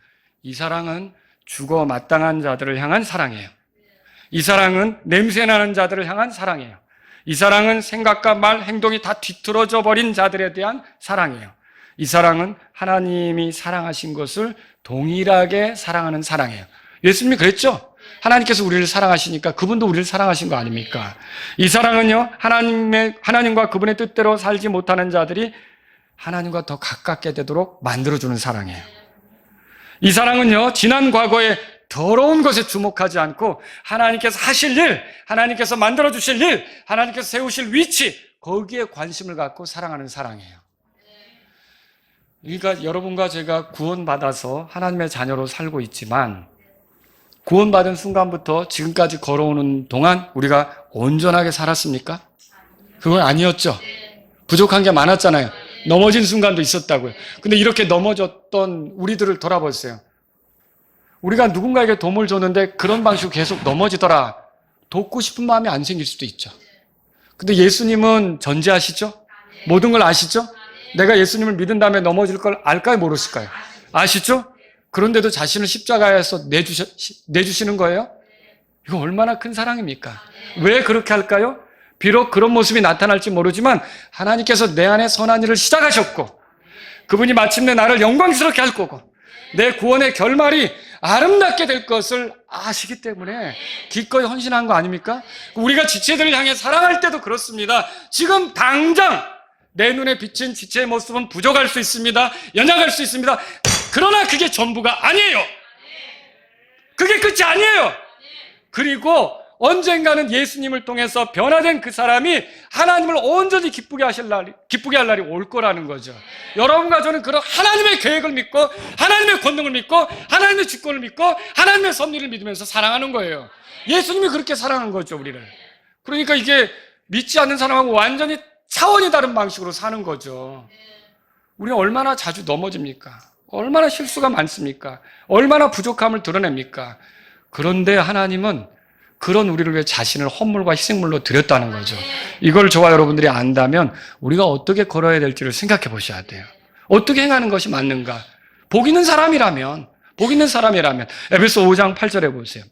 이 사랑은 죽어 마땅한 자들을 향한 사랑이에요. 이 사랑은 냄새나는 자들을 향한 사랑이에요. 이 사랑은 생각과 말, 행동이 다 뒤틀어져 버린 자들에 대한 사랑이에요. 이 사랑은 하나님이 사랑하신 것을 동일하게 사랑하는 사랑이에요. 예수님이 그랬죠? 하나님께서 우리를 사랑하시니까 그분도 우리를 사랑하신 거 아닙니까? 이 사랑은요, 하나님과 그분의 뜻대로 살지 못하는 자들이 하나님과 더 가깝게 되도록 만들어주는 사랑이에요. 이 사랑은요, 지난 과거의 더러운 것에 주목하지 않고 하나님께서 하실 일, 하나님께서 만들어주실 일, 하나님께서 세우실 위치, 거기에 관심을 갖고 사랑하는 사랑이에요. 그러니까 여러분과 제가 구원받아서 하나님의 자녀로 살고 있지만 구원받은 순간부터 지금까지 걸어오는 동안 우리가 온전하게 살았습니까? 그건 아니었죠. 부족한 게 많았잖아요. 넘어진 순간도 있었다고요. 근데 이렇게 넘어졌던 우리들을 돌아보세요. 우리가 누군가에게 도움을 줬는데 그런 방식으로 계속 넘어지더라. 돕고 싶은 마음이 안 생길 수도 있죠. 근데 예수님은 전지하시죠? 모든 걸 아시죠? 내가 예수님을 믿은 다음에 넘어질 걸 알까요? 모르실까요? 아시죠? 그런데도 자신을 십자가에서 내주시는 거예요? 이거 얼마나 큰 사랑입니까? 왜 그렇게 할까요? 비록 그런 모습이 나타날지 모르지만 하나님께서 내 안에 선한 일을 시작하셨고 그분이 마침내 나를 영광스럽게 할 거고 내 구원의 결말이 아름답게 될 것을 아시기 때문에 기꺼이 헌신한 거 아닙니까? 우리가 지체들을 향해 사랑할 때도 그렇습니다. 지금 당장 내 눈에 비친 지체의 모습은 부족할 수 있습니다. 연약할 수 있습니다. 그러나 그게 전부가 아니에요. 그게 끝이 아니에요. 그리고 언젠가는 예수님을 통해서 변화된 그 사람이 하나님을 온전히 기쁘게 할 날이 올 거라는 거죠. 여러분과 저는 그런 하나님의 계획을 믿고 하나님의 권능을 믿고 하나님의 주권을 믿고 하나님의 섭리를 믿으면서 사랑하는 거예요. 예수님이 그렇게 사랑한 거죠, 우리를. 그러니까 이게 믿지 않는 사람하고 완전히 차원이 다른 방식으로 사는 거죠. 우리는 얼마나 자주 넘어집니까? 얼마나 실수가 많습니까? 얼마나 부족함을 드러냅니까? 그런데 하나님은 그런 우리를 위해 자신을 헌물과 희생물로 드렸다는 거죠. 이걸 저와 여러분들이 안다면 우리가 어떻게 걸어야 될지를 생각해 보셔야 돼요. 어떻게 행하는 것이 맞는가? 복 있는 사람이라면 에베소 5장 8절에 보세요.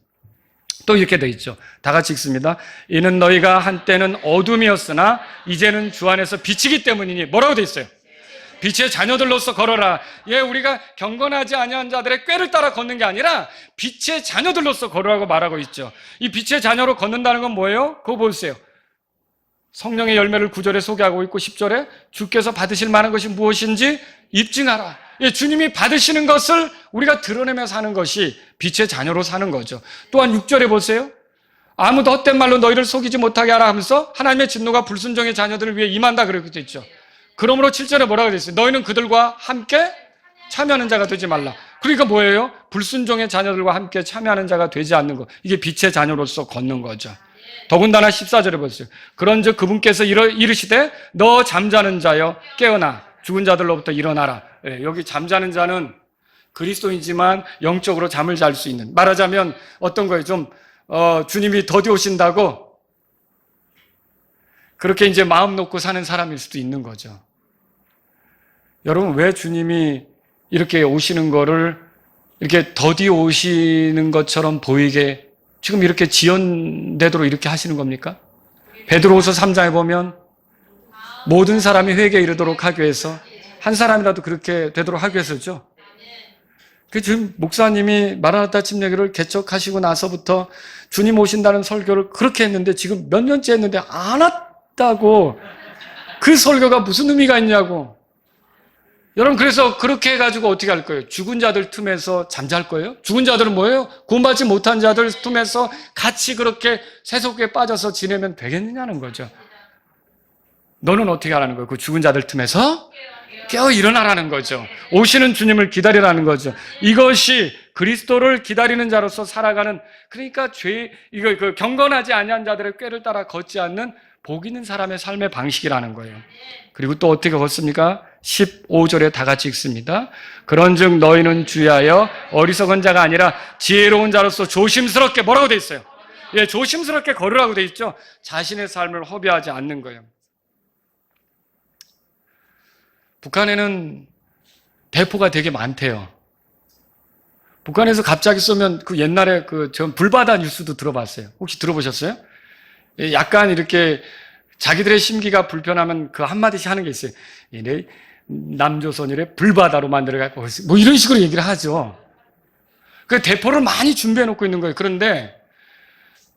또 이렇게 돼 있죠. 다 같이 읽습니다. 이는 너희가 한때는 어둠이었으나 이제는 주 안에서 빛이기 때문이니 뭐라고 돼 있어요? 빛의 자녀들로서 걸어라. 우리가 경건하지 아니한 자들의 꾀를 따라 걷는 게 아니라 빛의 자녀들로서 걸으라고 말하고 있죠. 이 빛의 자녀로 걷는다는 건 뭐예요? 그거 보세요. 성령의 열매를 9절에 소개하고 있고 10절에 주께서 받으실 만한 것이 무엇인지 입증하라. 주님이 받으시는 것을 우리가 드러내며 사는 것이 빛의 자녀로 사는 거죠. 또한 6절에 보세요. 아무도 헛된 말로 너희를 속이지 못하게 하라 하면서 하나님의 진노가 불순종의 자녀들을 위해 임한다 그렇게 되어 있죠. 그러므로 7절에 뭐라고 되어 있어요? 너희는 그들과 함께 참여하는 자가 되지 말라. 그러니까 뭐예요? 불순종의 자녀들과 함께 참여하는 자가 되지 않는 것. 이게 빛의 자녀로서 걷는 거죠. 더군다나 14절에 보세요. 그런즉 그분께서 이르시되 너 잠자는 자여 깨어나 죽은 자들로부터 일어나라. 여기 잠자는 자는 그리스도인지만 영적으로 잠을 잘 수 있는, 말하자면 어떤 거예요? 좀 주님이 더디 오신다고 그렇게 이제 마음 놓고 사는 사람일 수도 있는 거죠. 여러분, 왜 주님이 이렇게 오시는 거를 이렇게 더디 오시는 것처럼 보이게 지금 이렇게 지연되도록 이렇게 하시는 겁니까? 베드로후서 3장에 보면 모든 사람이 회개에 이르도록 하기 위해서, 한 사람이라도 그렇게 되도록 하기 위해서죠. 그 지금 목사님이 마라나타 침례교를 개척하시고 나서부터 주님 오신다는 설교를 그렇게 했는데 지금 몇 년째 했는데 안 왔다고. 그 설교가 무슨 의미가 있냐고. 여러분, 그래서 그렇게 해가지고 어떻게 할 거예요? 죽은 자들 틈에서 잠잘 거예요? 죽은 자들은 뭐예요? 구원받지 못한 자들 틈에서 같이 그렇게 세속에 빠져서 지내면 되겠느냐는 거죠. 너는 어떻게 하라는 거예요? 그 죽은 자들 틈에서 깨어 일어나라는 거죠. 오시는 주님을 기다리라는 거죠. 이것이 그리스도를 기다리는 자로서 살아가는, 그러니까 그 경건하지 아니한 자들의 꾀를 따라 걷지 않는 복 있는 사람의 삶의 방식이라는 거예요. 그리고 또 어떻게 걷습니까? 15절에 다 같이 읽습니다. 그런즉 너희는 주의하여 어리석은 자가 아니라 지혜로운 자로서 조심스럽게, 뭐라고 돼 있어요? 예, 조심스럽게 걸으라고 돼 있죠. 자신의 삶을 허비하지 않는 거예요. 북한에는 대포가 되게 많대요. 북한에서 갑자기 쏘면 그 옛날에 전 불바다 뉴스도 들어봤어요. 혹시 들어보셨어요? 약간 이렇게 자기들의 심기가 불편하면 그 한마디씩 하는 게 있어요. 얘네 남조선이래 불바다로 만들어가고 뭐 이런 식으로 얘기를 하죠. 그 대포를 많이 준비해 놓고 있는 거예요. 그런데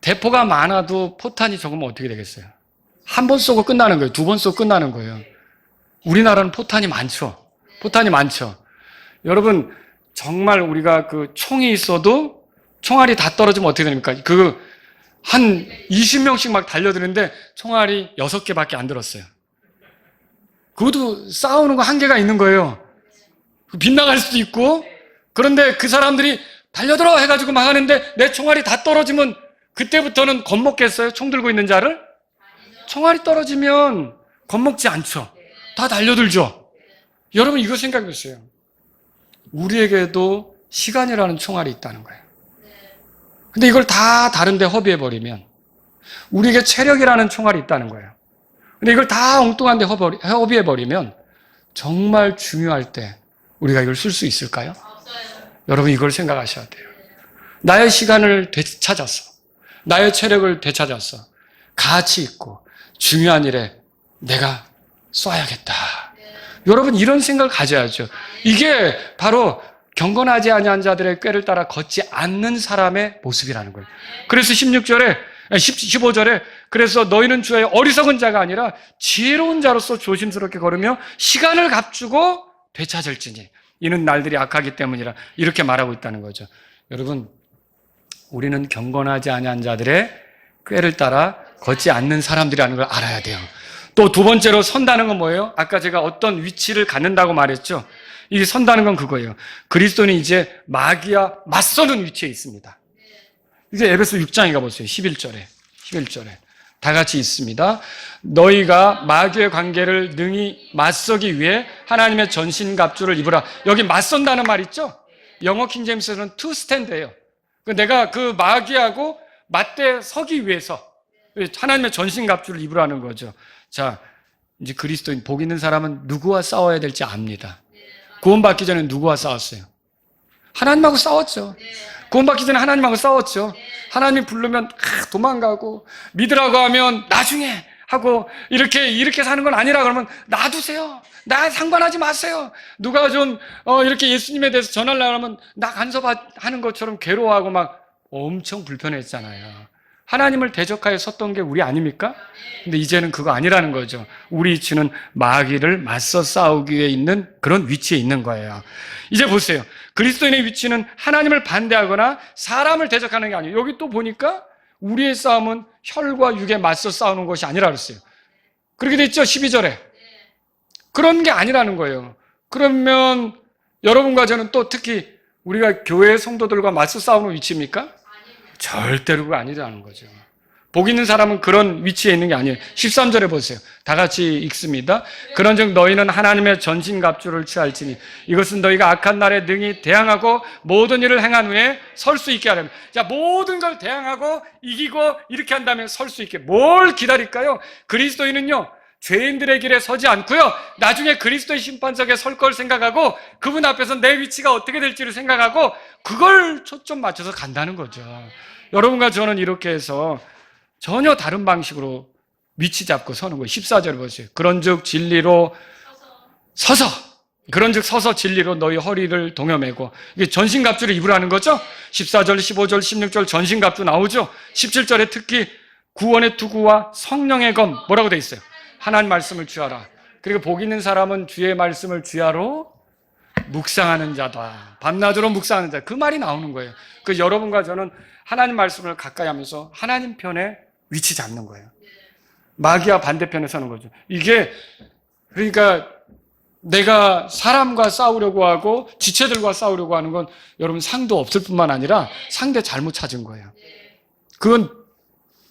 대포가 많아도 포탄이 적으면 어떻게 되겠어요? 한 번 쏘고 끝나는 거예요. 두 번 쏘고 끝나는 거예요. 우리나라는 포탄이 많죠. 포탄이 많죠. 여러분, 정말 우리가 그 총이 있어도 총알이 다 떨어지면 어떻게 됩니까? 한 20명씩 막 달려드는데 총알이 6개밖에 안 들었어요. 그것도 싸우는 거 한계가 있는 거예요. 빗나갈 수도 있고. 그런데 그 사람들이 달려들어 해가지고 막 하는데 내 총알이 다 떨어지면 그때부터는 겁먹겠어요? 총 들고 있는 자를? 총알이 떨어지면 겁먹지 않죠. 다 달려들죠. 여러분, 이거 생각해 보세요. 우리에게도 시간이라는 총알이 있다는 거예요. 근데 이걸 다 다른 데 허비해버리면, 우리에게 체력이라는 총알이 있다는 거예요. 근데 이걸 다 엉뚱한 데 허비해버리면 정말 중요할 때 우리가 이걸 쓸 수 있을까요? 없어요. 여러분, 이걸 생각하셔야 돼요. 나의 시간을 되찾아서, 나의 체력을 되찾아서 가치 있고 중요한 일에 내가 쏴야겠다. 여러분, 이런 생각을 가져야죠. 이게 바로 경건하지 아니한 자들의 꾀를 따라 걷지 않는 사람의 모습이라는 거예요. 그래서 15절에 그래서 너희는 주의 어리석은 자가 아니라 지혜로운 자로서 조심스럽게 걸으며 시간을 값주고 되찾을지니 이는 날들이 악하기 때문이라, 이렇게 말하고 있다는 거죠. 여러분, 우리는 경건하지 아니한 자들의 꾀를 따라 걷지 않는 사람들이라는 걸 알아야 돼요. 또 두 번째로 선다는 건 뭐예요? 아까 제가 어떤 위치를 갖는다고 말했죠. 이 선다는 건 그거예요. 그리스도는 이제 마귀와 맞서는 위치에 있습니다. 이제 에베소 6장에 가보세요. 11절에 다 같이 있습니다. 너희가 마귀의 관계를 능히 맞서기 위해 하나님의 전신갑주를 입으라. 여기 맞선다는 말 있죠? 영어 킹제임스는 to stand예요. 내가 그 마귀하고 맞대 서기 위해서 하나님의 전신갑주를 입으라는 거죠. 자, 이제 그리스도인 복 있는 사람은 누구와 싸워야 될지 압니다. 구원받기 전에 누구와 싸웠어요? 하나님하고 싸웠죠. 구원받기 전에 하나님하고 싸웠죠. 하나님 부르면 도망가고, 믿으라고 하면 나중에 하고, 이렇게 사는 건 아니라 그러면 놔두세요. 나 상관하지 마세요. 누가 좀 이렇게 예수님에 대해서 전하려고 하면 나 간섭하는 것처럼 괴로워하고 막 엄청 불편했잖아요. 하나님을 대적하여 섰던 게 우리 아닙니까? 근데 이제는 그거 아니라는 거죠. 우리 위치는 마귀를 맞서 싸우기 위해 있는 그런 위치에 있는 거예요. 이제 보세요. 그리스도인의 위치는 하나님을 반대하거나 사람을 대적하는 게 아니에요. 여기 또 보니까 우리의 싸움은 혈과 육에 맞서 싸우는 것이 아니라 그랬어요. 그렇게 돼 있죠? 12절에. 그런 게 아니라는 거예요. 그러면 여러분과 저는 또 특히 우리가 교회 성도들과 맞서 싸우는 위치입니까? 절대로 그거 아니라는 거죠. 복 있는 사람은 그런 위치에 있는 게 아니에요. 13절에 보세요. 다 같이 읽습니다. 그런즉 너희는 하나님의 전신갑주를 취할지니 이것은 너희가 악한 날에 능히 대항하고 모든 일을 행한 후에 설 수 있게 하려면. 자, 모든 걸 대항하고 이기고 이렇게 한 다음에 설 수 있게. 뭘 기다릴까요? 그리스도인은요, 죄인들의 길에 서지 않고요, 나중에 그리스도의 심판석에 설 걸 생각하고 그분 앞에서 내 위치가 어떻게 될지를 생각하고 그걸 초점 맞춰서 간다는 거죠. 여러분과 저는 이렇게 해서 전혀 다른 방식으로 위치 잡고 서는 거예요. 14절 보세요. 그런즉 진리로 서서, 그런즉 서서 진리로 너희 허리를 동여매고. 이게 전신갑주를 입으라는 거죠. 14절, 15절, 16절 전신갑주 나오죠. 17절에 특히 구원의 투구와 성령의 검, 뭐라고 돼 있어요? 하나님 말씀을 취하라. 그리고 복 있는 사람은 주의 말씀을 주야로 묵상하는 자다. 밤낮으로 묵상하는 자. 그 말이 나오는 거예요. 그 여러분과 저는 하나님 말씀을 가까이 하면서 하나님 편에 위치 잡는 거예요. 마귀와 반대편에 서는 거죠. 이게 그러니까 내가 사람과 싸우려고 하고 지체들과 싸우려고 하는 건 여러분 상도 없을 뿐만 아니라 상대 잘못 찾은 거예요. 그건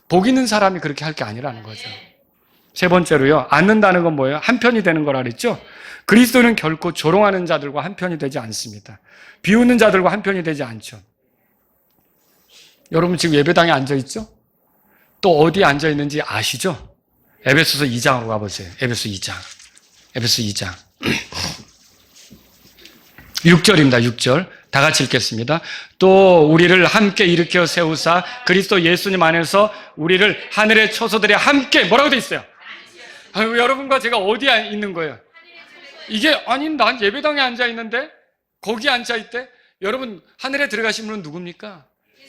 복 있는 사람이 그렇게 할 게 아니라는 거죠. 세 번째로요, 앉는다는 건 뭐예요? 한편이 되는 거라 그랬죠? 그리스도는 결코 조롱하는 자들과 한편이 되지 않습니다. 비웃는 자들과 한편이 되지 않죠. 여러분 지금 예배당에 앉아있죠? 또 어디에 앉아있는지 아시죠? 에베소서 2장으로 가보세요. 에베소 2장. 에베소 2장. 6절입니다. 6절. 다 같이 읽겠습니다. 또 우리를 함께 일으켜 세우사 그리스도 예수님 안에서 우리를 하늘의 초소들이 함께 뭐라고 돼 있어요? 여러분과 제가 어디에 있는 거예요? 이게 아니 난 예배당에 앉아있는데 거기 앉아있대? 여러분 하늘에 들어가신 분은 누굽니까?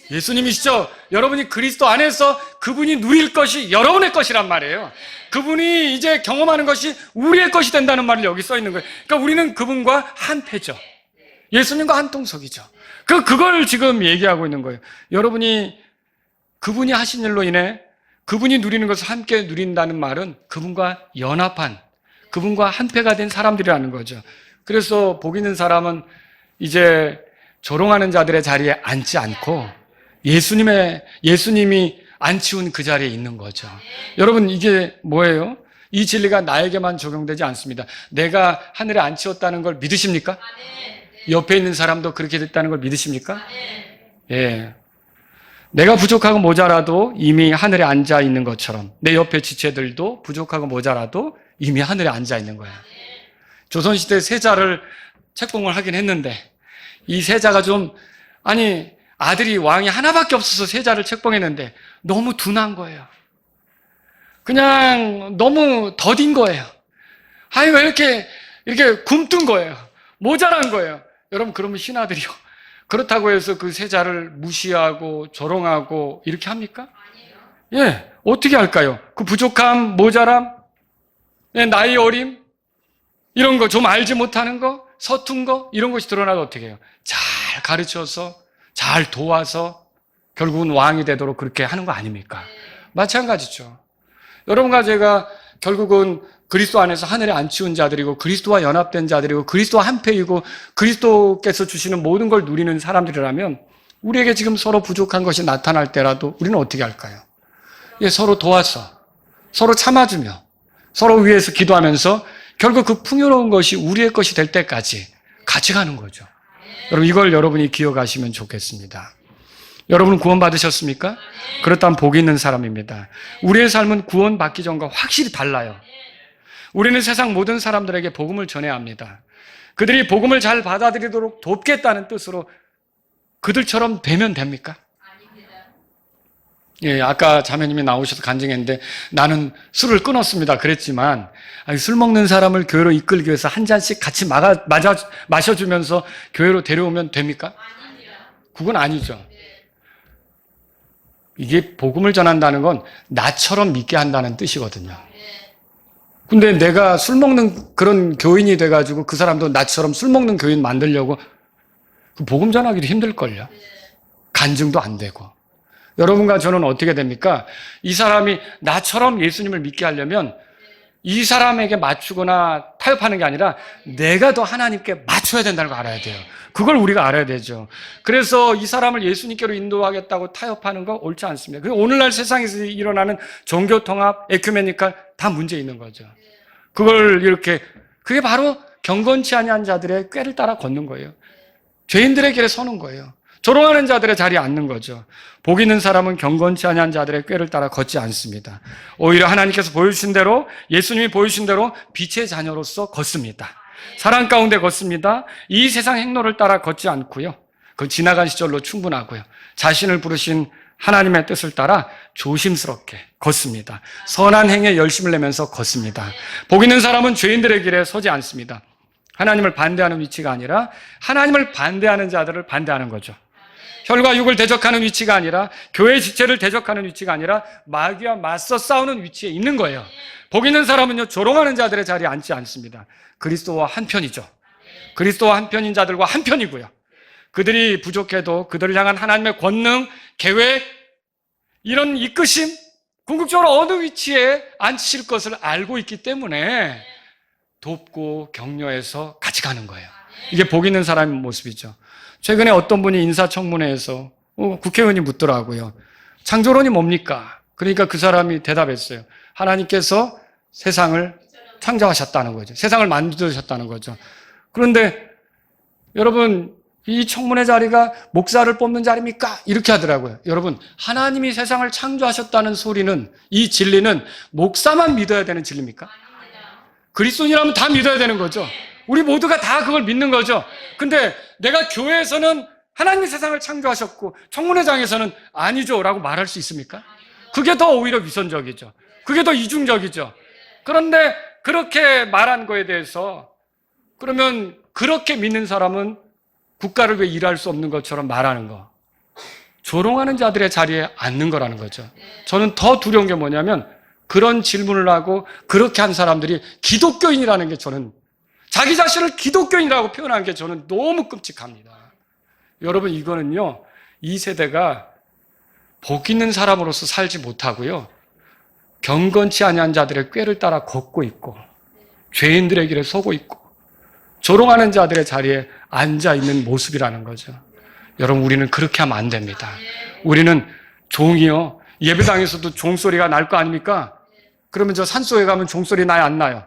예수님이시죠? 여러분이 그리스도 안에서 그분이 누릴 것이 여러분의 것이란 말이에요. 그분이 이제 경험하는 것이 우리의 것이 된다는 말이 여기 써 있는 거예요. 그러니까 우리는 그분과 한 패죠. 예수님과 한 통속이죠. 그걸 지금 얘기하고 있는 거예요. 여러분이 그분이 하신 일로 인해 그분이 누리는 것을 함께 누린다는 말은 그분과 연합한, 그분과 한 패가 된 사람들이라는 거죠. 그래서 복 있는 사람은 이제 조롱하는 자들의 자리에 앉지 않고 예수님이 안 치운 그 자리에 있는 거죠. 여러분 이게 뭐예요? 이 진리가 나에게만 적용되지 않습니다. 내가 하늘에 안 치웠다는 걸 믿으십니까? 옆에 있는 사람도 그렇게 됐다는 걸 믿으십니까? 예. 내가 부족하고 모자라도 이미 하늘에 앉아 있는 것처럼 내 옆에 지체들도 부족하고 모자라도 이미 하늘에 앉아 있는 거예요. 조선시대 세자를 책봉을 하긴 했는데 이 세자가 아들이 왕이 하나밖에 없어서 세자를 책봉했는데 너무 둔한 거예요. 그냥 너무 더딘 거예요. 왜 이렇게 굼뜬 거예요. 모자란 거예요. 여러분 그러면 신하들이요, 그렇다고 해서 그 세자를 무시하고 조롱하고 이렇게 합니까? 아니에요. 예, 어떻게 할까요? 그 부족함, 모자람, 나이 어림, 이런 거 좀 알지 못하는 거, 서툰 거, 이런 것이 드러나도 어떻게 해요? 잘 가르쳐서 잘 도와서 결국은 왕이 되도록 그렇게 하는 거 아닙니까? 마찬가지죠. 여러분과 제가 결국은 그리스도 안에서 하늘에 안 치운 자들이고 그리스도와 연합된 자들이고 그리스도와 한패이고 그리스도께서 주시는 모든 걸 누리는 사람들이라면 우리에게 지금 서로 부족한 것이 나타날 때라도 우리는 어떻게 할까요? 서로 도와서 서로 참아주며 서로 위해서 기도하면서 결국 그 풍요로운 것이 우리의 것이 될 때까지 같이 가는 거죠. 여러분 이걸 여러분이 기억하시면 좋겠습니다. 여러분 구원 받으셨습니까? 그렇다면 복이 있는 사람입니다. 우리의 삶은 구원받기 전과 확실히 달라요. 우리는 세상 모든 사람들에게 복음을 전해야 합니다. 그들이 복음을 잘 받아들이도록 돕겠다는 뜻으로 그들처럼 되면 됩니까? 예, 아까 자매님이 나오셔서 간증했는데 나는 술을 끊었습니다 그랬지만 술 먹는 사람을 교회로 이끌기 위해서 한 잔씩 같이 마셔주면서 교회로 데려오면 됩니까? 그건 아니죠. 이게 복음을 전한다는 건 나처럼 믿게 한다는 뜻이거든요. 근데 내가 술 먹는 그런 교인이 돼가지고 그 사람도 나처럼 술 먹는 교인 만들려고 복음 전하기도 힘들걸요. 간증도 안 되고. 여러분과 저는 어떻게 됩니까? 이 사람이 나처럼 예수님을 믿게 하려면 이 사람에게 맞추거나 타협하는 게 아니라 내가 더 하나님께 맞춰야 된다는 걸 알아야 돼요. 그걸 우리가 알아야 되죠. 그래서 이 사람을 예수님께로 인도하겠다고 타협하는 거 옳지 않습니다. 그리고 오늘날 세상에서 일어나는 종교통합, 에큐메니칼 다 문제 있는 거죠. 그걸 이렇게, 그게 바로 경건치 아니한 자들의 꾀를 따라 걷는 거예요. 죄인들의 길에 서는 거예요. 조롱하는 자들의 자리에 앉는 거죠. 복 있는 사람은 경건치 아니한 자들의 꾀를 따라 걷지 않습니다. 오히려 하나님께서 보여주신 대로, 예수님이 보여주신 대로 빛의 자녀로서 걷습니다. 사랑 가운데 걷습니다. 이 세상 행로를 따라 걷지 않고요. 그 지나간 시절로 충분하고요. 자신을 부르신 하나님의 뜻을 따라 조심스럽게 걷습니다. 선한 행에 열심을 내면서 걷습니다. 복 있는 사람은 죄인들의 길에 서지 않습니다. 하나님을 반대하는 위치가 아니라 하나님을 반대하는 자들을 반대하는 거죠. 혈과 육을 대적하는 위치가 아니라, 교회 지체를 대적하는 위치가 아니라 마귀와 맞서 싸우는 위치에 있는 거예요. 복 있는 사람은요, 조롱하는 자들의 자리에 앉지 않습니다. 그리스도와 한편이죠. 그리스도와 한편인 자들과 한편이고요. 그들이 부족해도 그들을 향한 하나님의 권능, 계획, 이런 이끄심, 궁극적으로 어느 위치에 앉히실 것을 알고 있기 때문에 돕고 격려해서 같이 가는 거예요. 이게 복 있는 사람의 모습이죠. 최근에 어떤 분이 인사청문회에서 국회의원이 묻더라고요. 창조론이 뭡니까? 그러니까 그 사람이 대답했어요. 하나님께서 세상을 창조하셨다는 거죠. 세상을 만드셨다는 거죠. 그런데 여러분, 이 청문회 자리가 목사를 뽑는 자리입니까? 이렇게 하더라고요. 여러분, 하나님이 세상을 창조하셨다는 소리는, 이 진리는 목사만 믿어야 되는 진리입니까? 그리스도인이라면 다 믿어야 되는 거죠. 우리 모두가 다 그걸 믿는 거죠. 근데 내가 교회에서는 하나님이 세상을 창조하셨고 청문회장에서는 아니죠 라고 말할 수 있습니까? 그게 더 오히려 위선적이죠. 그게 더 이중적이죠. 그런데 그렇게 말한 거에 대해서, 그러면 그렇게 믿는 사람은 국가를 위해 일할 수 없는 것처럼 말하는 거, 조롱하는 자들의 자리에 앉는 거라는 거죠. 저는 더 두려운 게 뭐냐면, 그런 질문을 하고 그렇게 한 사람들이 기독교인이라는 게, 저는 자기 자신을 기독교인이라고 표현하는 게 저는 너무 끔찍합니다. 여러분, 이거는요, 이 세대가 복 있는 사람으로서 살지 못하고요, 경건치 아니한 자들의 꾀를 따라 걷고 있고 죄인들의 길에 서고 있고 조롱하는 자들의 자리에 앉아있는 모습이라는 거죠. 여러분, 우리는 그렇게 하면 안 됩니다. 우리는 종이요, 예배당에서도 종소리가 날 거 아닙니까? 그러면 저 산속에 가면 종소리 나요, 안 나요?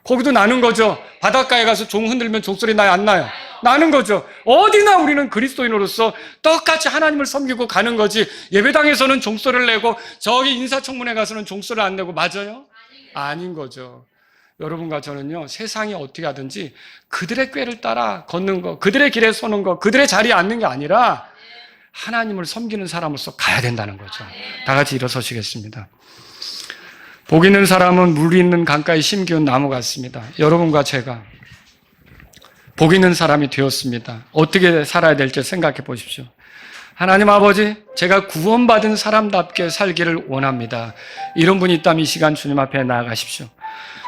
거기도 나는 거죠. 바닷가에 가서 종 흔들면 종소리 나요, 안 나요? 나는 거죠. 어디나 우리는 그리스도인으로서 똑같이 하나님을 섬기고 가는 거지, 예배당에서는 종소리를 내고 저기 인사청문회 가서는 종소리를 안 내고, 맞아요? 아닌 거죠. 여러분과 저는요, 세상이 어떻게 하든지 그들의 꾀를 따라 걷는 거, 그들의 길에 서는 거, 그들의 자리에 앉는 게 아니라 하나님을 섬기는 사람으로서 가야 된다는 거죠. 다 같이 일어서시겠습니다. 복 있는 사람은 물 있는 강가에 심기운 나무 같습니다. 여러분과 제가 복 있는 사람이 되었습니다. 어떻게 살아야 될지 생각해 보십시오. 하나님 아버지, 제가 구원받은 사람답게 살기를 원합니다. 이런 분이 있다면 이 시간 주님 앞에 나아가십시오.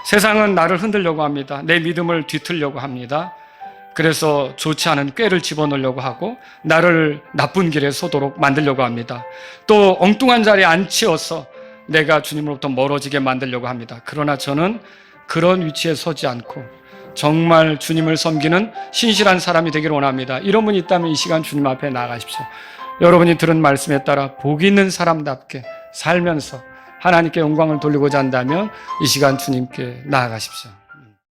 세상은 나를 흔들려고 합니다. 내 믿음을 뒤틀려고 합니다. 그래서 좋지 않은 꾀를 집어넣으려고 하고 나를 나쁜 길에 서도록 만들려고 합니다. 또 엉뚱한 자리에 앉히어서 내가 주님으로부터 멀어지게 만들려고 합니다. 그러나 저는 그런 위치에 서지 않고 정말 주님을 섬기는 신실한 사람이 되기를 원합니다. 이런 분이 있다면 이 시간 주님 앞에 나아가십시오. 여러분이 들은 말씀에 따라 복 있는 사람답게 살면서 하나님께 영광을 돌리고자 한다면 이 시간 주님께 나아가십시오.